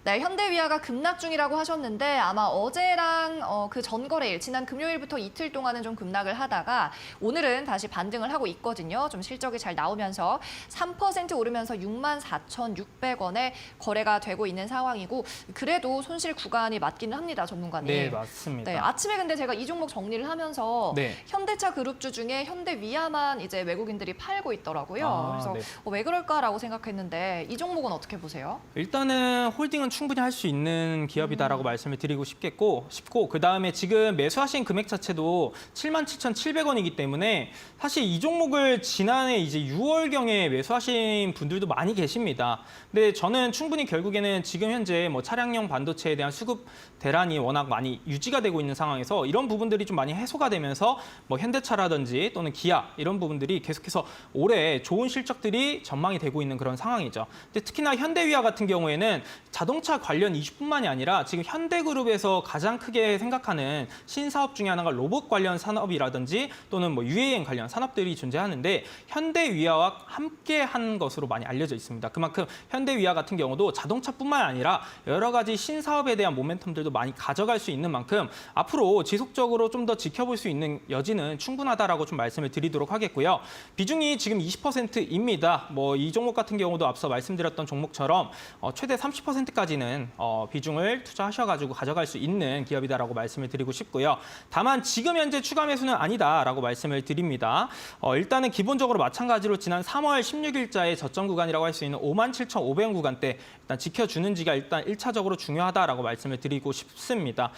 네, 현대위아가 급락 중이라고 하셨는데 아마 어제랑 그 전거래일, 지난 금요일부터 이틀 동안은 좀 급락을 하다가 오늘은 다시 반등을 하고 있거든요. 좀 실적이 잘 나오면서 3% 오르면서 64,600원에 거래가 되고 있는 상황이고 그래도 손실 구간이 맞기는 합니다, 전문가님. 네, 맞습니다. 네, 아침에 근데 제가 이 종목 정리를 하면서 네. 현대차 그룹주 중에 현대위아만 이제 외국인들이 팔고 있더라고요. 그래서 네. 왜 그럴까라고 생각했는데 이 종목은 어떻게 보세요? 일단은 홀딩은 충분히 할 수 있는 기업이다라고 말씀을 드리고 싶고 그다음에 지금 매수하신 금액 자체도 77,700원이기 때문에 사실 이 종목을 지난해 이제 6월경에 매수하신 분들도 많이 계십니다. 근데 저는 충분히 결국에는 지금 현재 뭐 차량용 반도체에 대한 수급 대란이 워낙 많이 유지가 되고 있는 상황에서 이런 부분들이 좀 많이 해소가 되면서 뭐 현대차라든지 또는 기아 이런 부분들이 계속해서 올해 좋은 실적들이 전망이 되고 있는 그런 상황이죠. 근데 특히나 현대위아 같은 경우에는 자동차 관련 이슈뿐만이 아니라 지금 현대그룹에서 가장 크게 생각하는 신사업 중에 하나가 로봇 관련 산업이라든지 또는 뭐 UAM 관련 산업들이 존재하는데 현대위아와 함께 한 것으로 많이 알려져 있습니다. 그만큼 현대위아 같은 경우도 자동차뿐만 아니라 여러 가지 신사업에 대한 모멘텀들도 많이 가져갈 수 있는 만큼 앞으로 지속적으로 좀 더 지켜볼 수 있는 여지는 충분하다라고 좀 말씀을 드리도록 하겠고요. 비중이 지금 20%입니다. 뭐 이 종목 같은 경우도 앞서 말씀드렸던 종목처럼 최대 30%까지는 비중을 투자하셔가지고 가져갈 수 있는 기업이다라고 말씀을 드리고 싶고요. 다만 지금 현재 추가 매수는 아니다라고 말씀을 드립니다. 일단은 기본적으로 마찬가지로 지난 3월 16일자의 저점 구간이라고 할 수 있는 57,500원 구간대 일단 지켜주는지가 일단 1차적으로 중요하다라고 말씀을 드리고 싶습니다.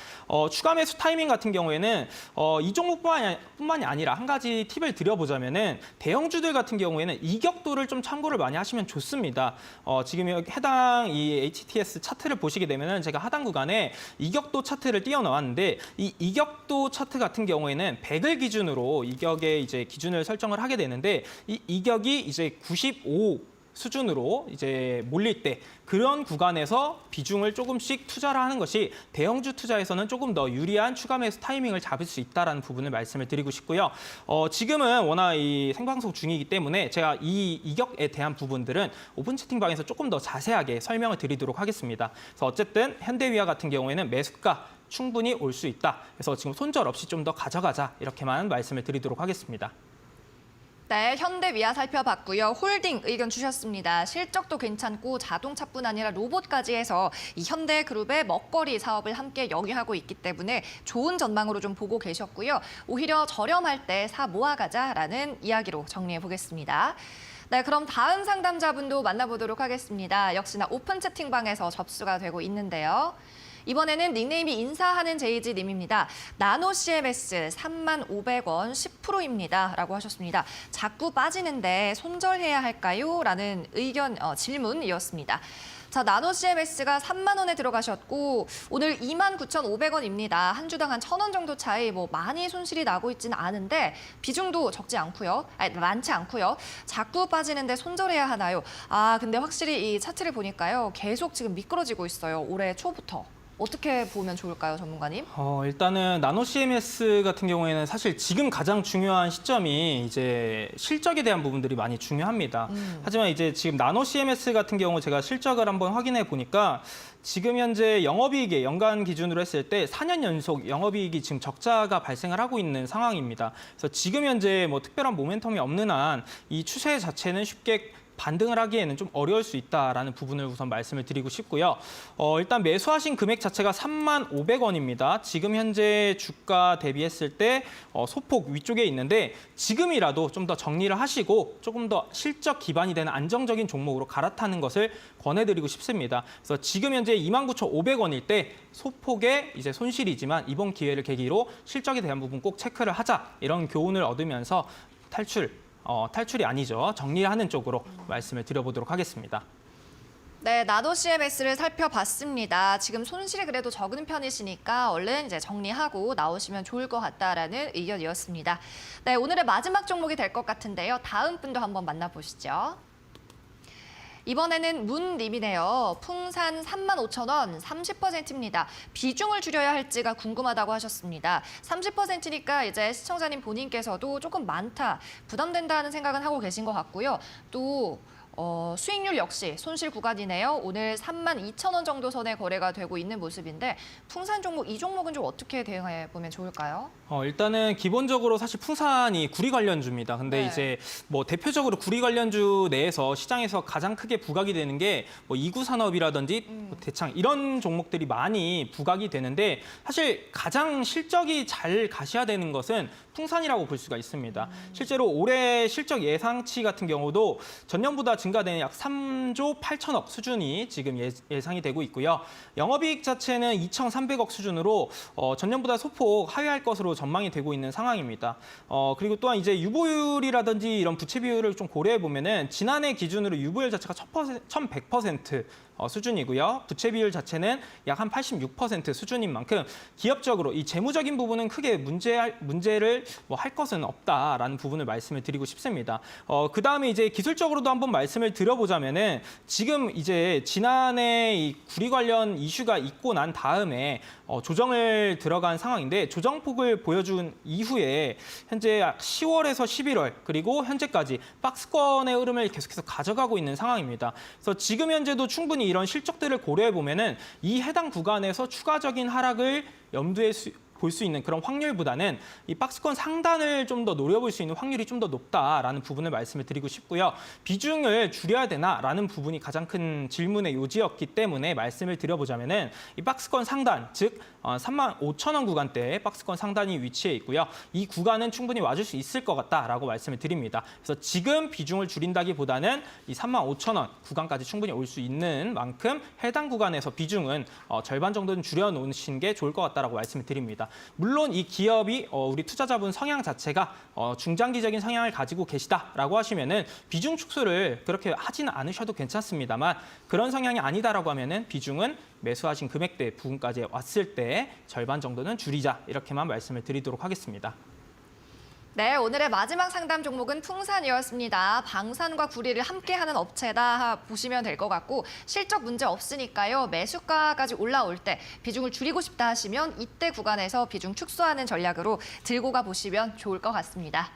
추가 매수 타이밍 같은 경우에는 이 종목뿐만이 아니라 한 가지 팁을 드려보자면은 대형주들 같은 경우에는 이격도를 좀 참고를 많이 하시면 좋습니다. 지금 해당 이 HTS 차트를 보시게 되면은 제가 하단 구간에 이격도 차트를 띄워 넣었는데 이 이격도 차트 같은 경우에는 100을 기준으로 이격의 이제 기준을 설정을 하게 되는데 이 이격이 이제 95 수준으로 이제 몰릴 때 그런 구간에서 비중을 조금씩 투자를 하는 것이 대형주 투자에서는 조금 더 유리한 추가 매수 타이밍을 잡을 수 있다는 부분을 말씀을 드리고 싶고요. 지금은 워낙 이 생방송 중이기 때문에 제가 이 이격에 대한 부분들은 오픈 채팅방에서 조금 더 자세하게 설명을 드리도록 하겠습니다. 그래서 어쨌든 현대위아 같은 경우에는 매수가 충분히 올 수 있다. 그래서 지금 손절 없이 좀 더 가져가자 이렇게만 말씀을 드리도록 하겠습니다. 네, 현대위아 살펴봤고요. 홀딩 의견 주셨습니다. 실적도 괜찮고 자동차뿐 아니라 로봇까지 해서 이 현대그룹의 먹거리 사업을 함께 영위하고 있기 때문에 좋은 전망으로 좀 보고 계셨고요. 오히려 저렴할 때 사 모아가자라는 이야기로 정리해 보겠습니다. 네, 그럼 다음 상담자분도 만나보도록 하겠습니다. 역시나 오픈 채팅방에서 접수가 되고 있는데요. 이번에는 닉네임이 인사하는 제이지님입니다. 나노 CMS 35,500원 10%입니다. 라고 하셨습니다. 자꾸 빠지는데 손절해야 할까요? 라는 의견, 질문이었습니다. 자, 나노 CMS가 3만 원에 들어가셨고 오늘 29,500원입니다. 한 주당 한 1,000원 정도 차이 많이 손실이 나고 있지는 않은데 비중도 적지 않고요. 많지 않고요. 자꾸 빠지는데 손절해야 하나요? 근데 확실히 이 차트를 보니까요. 계속 지금 미끄러지고 있어요. 올해 초부터. 어떻게 보면 좋을까요, 전문가님? 일단은 나노 CMS 같은 경우에는 사실 지금 가장 중요한 시점이 이제 실적에 대한 부분들이 많이 중요합니다. 하지만 이제 지금 나노 CMS 같은 경우 제가 실적을 한번 확인해 보니까 지금 현재 영업이익에 연간 기준으로 했을 때 4년 연속 영업이익이 지금 적자가 발생을 하고 있는 상황입니다. 그래서 지금 현재 특별한 모멘텀이 없는 한 이 추세 자체는 쉽게 반등을 하기에는 좀 어려울 수 있다라는 부분을 우선 말씀을 드리고 싶고요. 일단 매수하신 금액 자체가 35,500원입니다. 지금 현재 주가 대비했을 때 소폭 위쪽에 있는데 지금이라도 좀 더 정리를 하시고 조금 더 실적 기반이 되는 안정적인 종목으로 갈아타는 것을 권해드리고 싶습니다. 그래서 지금 현재 29,500원일 때 소폭의 이제 손실이지만 이번 기회를 계기로 실적에 대한 부분 꼭 체크를 하자 이런 교훈을 얻으면서 탈출이 아니죠. 정리하는 쪽으로 말씀을 드려보도록 하겠습니다. 네, 나노 CMS를 살펴봤습니다. 지금 손실이 그래도 적은 편이시니까 얼른 이제 정리하고 나오시면 좋을 것 같다라는 의견이었습니다. 네, 오늘의 마지막 종목이 될 것 같은데요. 다음 분도 한번 만나보시죠. 이번에는 문님이네요. 풍산 35,000원 30%입니다. 비중을 줄여야 할지가 궁금하다고 하셨습니다. 30%니까 이제 시청자님 본인께서도 조금 많다, 부담된다 하는 생각은 하고 계신 것 같고요. 또 수익률 역시 손실 구간이네요. 오늘 32,000원 정도 선에 거래가 되고 있는 모습인데 풍산 종목, 이 종목은 좀 어떻게 대응해 보면 좋을까요? 일단은 기본적으로 사실 풍산이 구리 관련주입니다. 근데 네. 이제 대표적으로 구리 관련주 내에서 시장에서 가장 크게 부각이 되는 게 이구 산업이라든지 대창 이런 종목들이 많이 부각이 되는데 사실 가장 실적이 잘 가셔야 되는 것은 풍산이라고 볼 수가 있습니다. 실제로 올해 실적 예상치 같은 경우도 전년보다 증가되는 약 3조 8천억 수준이 지금 예상이 되고 있고요. 영업이익 자체는 2,300억 수준으로 전년보다 소폭 하회할 것으로 전망이 되고 있는 상황입니다. 그리고 또한 이제 유보율이라든지 이런 부채 비율을 좀 고려해 보면은 지난해 기준으로 유보율 자체가 1,100% 수준이고요. 부채 비율 자체는 약 한 86% 수준인 만큼 기업적으로 이 재무적인 부분은 크게 문제를 할 것은 없다라는 부분을 말씀을 드리고 싶습니다. 그다음에 이제 기술적으로도 한번 말씀을 드려보자면은 지금 이제 지난해 이 구리 관련 이슈가 있고 난 다음에 조정을 들어간 상황인데 조정폭을 보여준 이후에 현재 약 10월에서 11월 그리고 현재까지 박스권의 흐름을 계속해서 가져가고 있는 상황입니다. 그래서 지금 현재도 충분히 이런 실적들을 고려해 보면은 이 해당 구간에서 추가적인 하락을 염두에 볼 수 있는 그런 확률보다는 이 박스권 상단을 좀 더 노려볼 수 있는 확률이 좀 더 높다라는 부분을 말씀을 드리고 싶고요. 비중을 줄여야 되나라는 부분이 가장 큰 질문의 요지였기 때문에 말씀을 드려보자면은 이 박스권 상단, 즉 35,000원 구간대에 박스권 상단이 위치해 있고요. 이 구간은 충분히 와줄 수 있을 것 같다라고 말씀을 드립니다. 그래서 지금 비중을 줄인다기보다는 이 35,000원 구간까지 충분히 올 수 있는 만큼 해당 구간에서 비중은 절반 정도는 줄여놓으시는 게 좋을 것 같다라고 말씀을 드립니다. 물론 이 기업이 우리 투자자분 성향 자체가 중장기적인 성향을 가지고 계시다라고 하시면은 비중 축소를 그렇게 하지는 않으셔도 괜찮습니다만 그런 성향이 아니다라고 하면은 비중은 매수하신 금액대 부분까지 왔을 때 절반 정도는 줄이자 이렇게만 말씀을 드리도록 하겠습니다. 네, 오늘의 마지막 상담 종목은 풍산이었습니다. 방산과 구리를 함께하는 업체다 보시면 될 것 같고 실적 문제 없으니까요. 매수가까지 올라올 때 비중을 줄이고 싶다 하시면 이때 구간에서 비중 축소하는 전략으로 들고 가보시면 좋을 것 같습니다.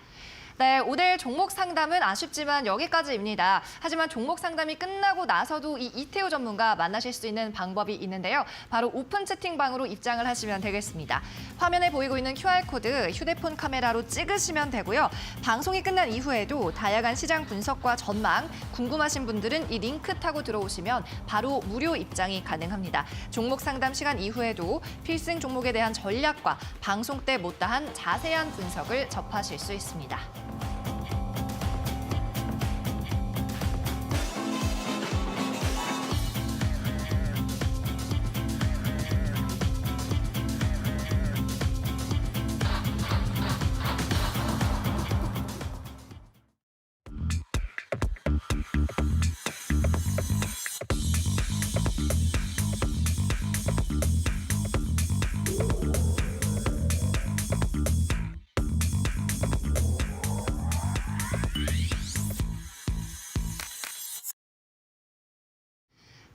네, 오늘 종목 상담은 아쉽지만 여기까지입니다. 하지만 종목 상담이 끝나고 나서도 이 이태우 전문가 만나실 수 있는 방법이 있는데요. 바로 오픈 채팅방으로 입장을 하시면 되겠습니다. 화면에 보이고 있는 QR코드 휴대폰 카메라로 찍으시면 되고요. 방송이 끝난 이후에도 다양한 시장 분석과 전망 궁금하신 분들은 이 링크 타고 들어오시면 바로 무료 입장이 가능합니다. 종목 상담 시간 이후에도 필승 종목에 대한 전략과 방송 때 못다한 자세한 분석을 접하실 수 있습니다.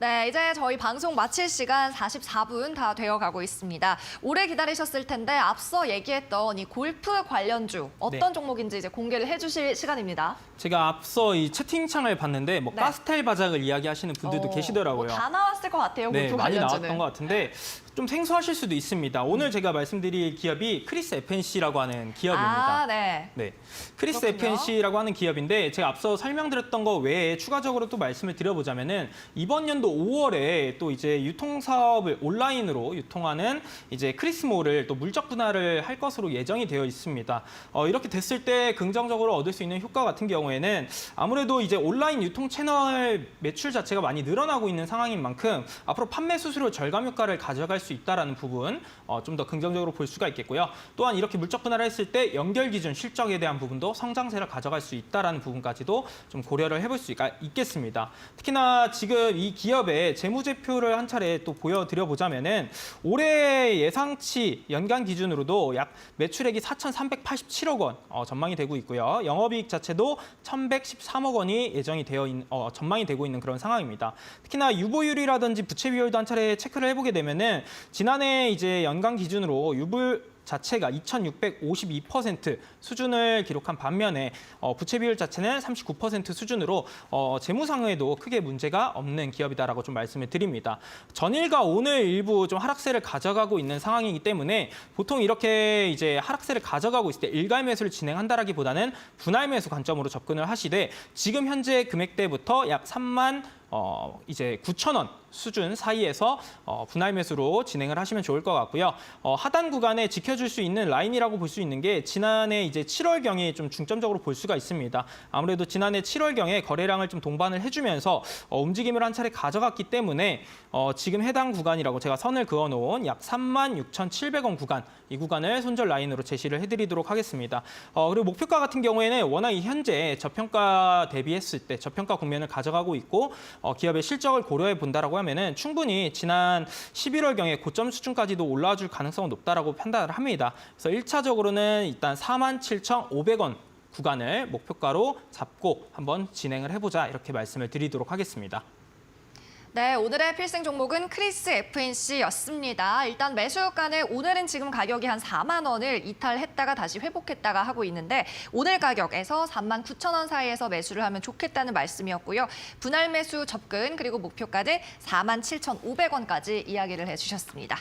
네, 이제 저희 방송 마칠 시간 44분 다 되어가고 있습니다. 오래 기다리셨을 텐데 앞서 얘기했던 이 골프 관련주 어떤 종목인지 이제 공개를 해주실 시간입니다. 제가 앞서 이 채팅창을 봤는데 뭐 네. 가스텔 바작을 이야기하시는 분들도 계시더라고요. 다 나왔을 것 같아요, 네, 골프 많이 관련주는. 나왔던 것 같은데 좀 생소하실 수도 있습니다. 오늘 제가 말씀드릴 기업이 크리스 FNC라고 하는 기업입니다. 아, 네. 네, 크리스 그렇군요. FNC라고 하는 기업인데 제가 앞서 설명드렸던 거 외에 추가적으로 또 말씀을 드려보자면은 이번 연도 5월에 또 이제 유통 사업을 온라인으로 유통하는 이제 크리스몰을 또 물적 분할을 할 것으로 예정이 되어 있습니다. 이렇게 됐을 때 긍정적으로 얻을 수 있는 효과 같은 경우에는 아무래도 이제 온라인 유통 채널 매출 자체가 많이 늘어나고 있는 상황인 만큼 앞으로 판매 수수료 절감 효과를 가져갈 수 있다라는 부분 좀 더 긍정적으로 볼 수가 있겠고요. 또한 이렇게 물적 분할을 했을 때 연결 기준 실적에 대한 부분도 성장세를 가져갈 수 있다라는 부분까지도 좀 고려를 해볼 수 있겠습니다. 특히나 지금 이 기업의 재무제표를 한 차례 또 보여드려 보자면은 올해 예상치 연간 기준으로도 약 매출액이 4,387억 원 전망이 되고 있고요. 영업이익 자체도 1,113억 원이 예정이 전망이 되고 있는 그런 상황입니다. 특히나 유보율이라든지 부채 비율도 한 차례 체크를 해보게 되면은 지난해 이제 연간 기준으로 유불 자체가 2,652% 수준을 기록한 반면에 부채 비율 자체는 39% 수준으로 재무상에도 크게 문제가 없는 기업이다라고 좀 말씀을 드립니다. 전일과 오늘 일부 좀 하락세를 가져가고 있는 상황이기 때문에 보통 이렇게 이제 하락세를 가져가고 있을 때 일괄 매수를 진행한다라기보다는 분할 매수 관점으로 접근을 하시되 지금 현재 금액대부터 약 3만 이제 9,000원 수준 사이에서 분할 매수로 진행을 하시면 좋을 것 같고요. 하단 구간에 지켜줄 수 있는 라인이라고 볼 수 있는 게 지난해 이제 7월경에 좀 중점적으로 볼 수가 있습니다. 아무래도 지난해 7월경에 거래량을 좀 동반을 해주면서 움직임을 한 차례 가져갔기 때문에 지금 해당 구간이라고 제가 선을 그어놓은 약 36,700원 구간, 이 구간을 손절 라인으로 제시를 해드리도록 하겠습니다. 그리고 목표가 같은 경우에는 워낙 현재 저평가 대비했을 때 저평가 국면을 가져가고 있고 기업의 실적을 고려해 본다라고 하면은 충분히 지난 11월경에 고점 수준까지도 올라와 줄 가능성은 높다라고 판단을 합니다. 그래서 1차적으로는 일단 47,500원 구간을 목표가로 잡고 한번 진행을 해보자 이렇게 말씀을 드리도록 하겠습니다. 네, 오늘의 필승 종목은 크리스 FNC였습니다. 일단 매수가는 오늘은 지금 가격이 한 4만 원을 이탈했다가 다시 회복했다가 하고 있는데 오늘 가격에서 39,000원 사이에서 매수를 하면 좋겠다는 말씀이었고요. 분할 매수 접근 그리고 목표가는 47,500원까지 이야기를 해주셨습니다.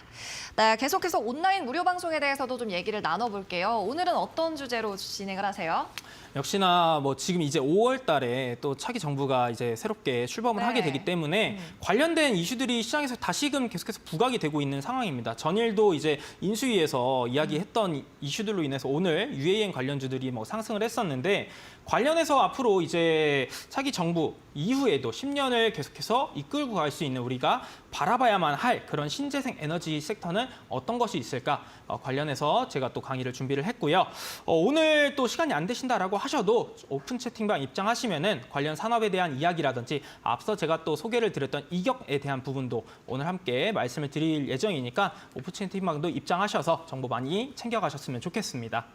네, 계속해서 온라인 무료 방송에 대해서도 좀 얘기를 나눠볼게요. 오늘은 어떤 주제로 진행을 하세요? 역시나 뭐 지금 이제 5월 달에 또 차기 정부가 이제 새롭게 출범을 네. 하게 되기 때문에 관련된 이슈들이 시장에서 다시금 계속해서 부각이 되고 있는 상황입니다. 전일도 이제 인수위에서 이야기했던 이슈들로 인해서 오늘 UAN 관련주들이 뭐 상승을 했었는데 관련해서 앞으로 이제 차기 정부 이후에도 10년을 계속해서 이끌고 갈 수 있는 우리가 바라봐야만 할 그런 신재생 에너지 섹터는 어떤 것이 있을까 관련해서 제가 또 강의를 준비를 했고요. 오늘 또 시간이 안 되신다라고 하셔도 오픈 채팅방 입장하시면은 관련 산업에 대한 이야기라든지 앞서 제가 또 소개를 드렸던 이격에 대한 부분도 오늘 함께 말씀을 드릴 예정이니까 오픈 채팅방도 입장하셔서 정보 많이 챙겨가셨으면 좋겠습니다.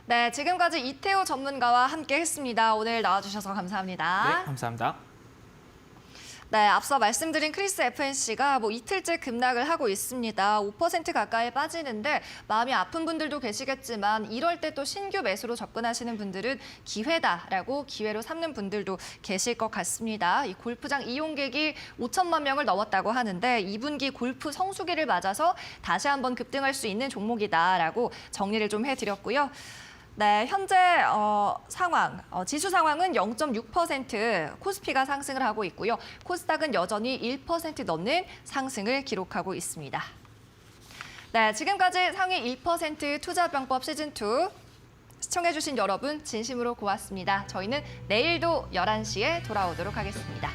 네, 지금까지 이태호 전문가와 함께 했습니다. 오늘 나와주셔서 감사합니다. 네, 감사합니다. 네, 앞서 말씀드린 크리스 FNC가 뭐 이틀째 급락을 하고 있습니다. 5% 가까이 빠지는데 마음이 아픈 분들도 계시겠지만 이럴 때 또 신규 매수로 접근하시는 분들은 기회다라고 기회로 삼는 분들도 계실 것 같습니다. 이 골프장 이용객이 5천만 명을 넘었다고 하는데 2분기 골프 성수기를 맞아서 다시 한번 급등할 수 있는 종목이다라고 정리를 좀 해드렸고요. 네, 현재 상황, 지수 상황은 0.6% 코스피가 상승을 하고 있고요. 코스닥은 여전히 1% 넘는 상승을 기록하고 있습니다. 네, 지금까지 상위 1% 투자병법 시즌2 시청해주신 여러분 진심으로 고맙습니다. 저희는 내일도 11시에 돌아오도록 하겠습니다.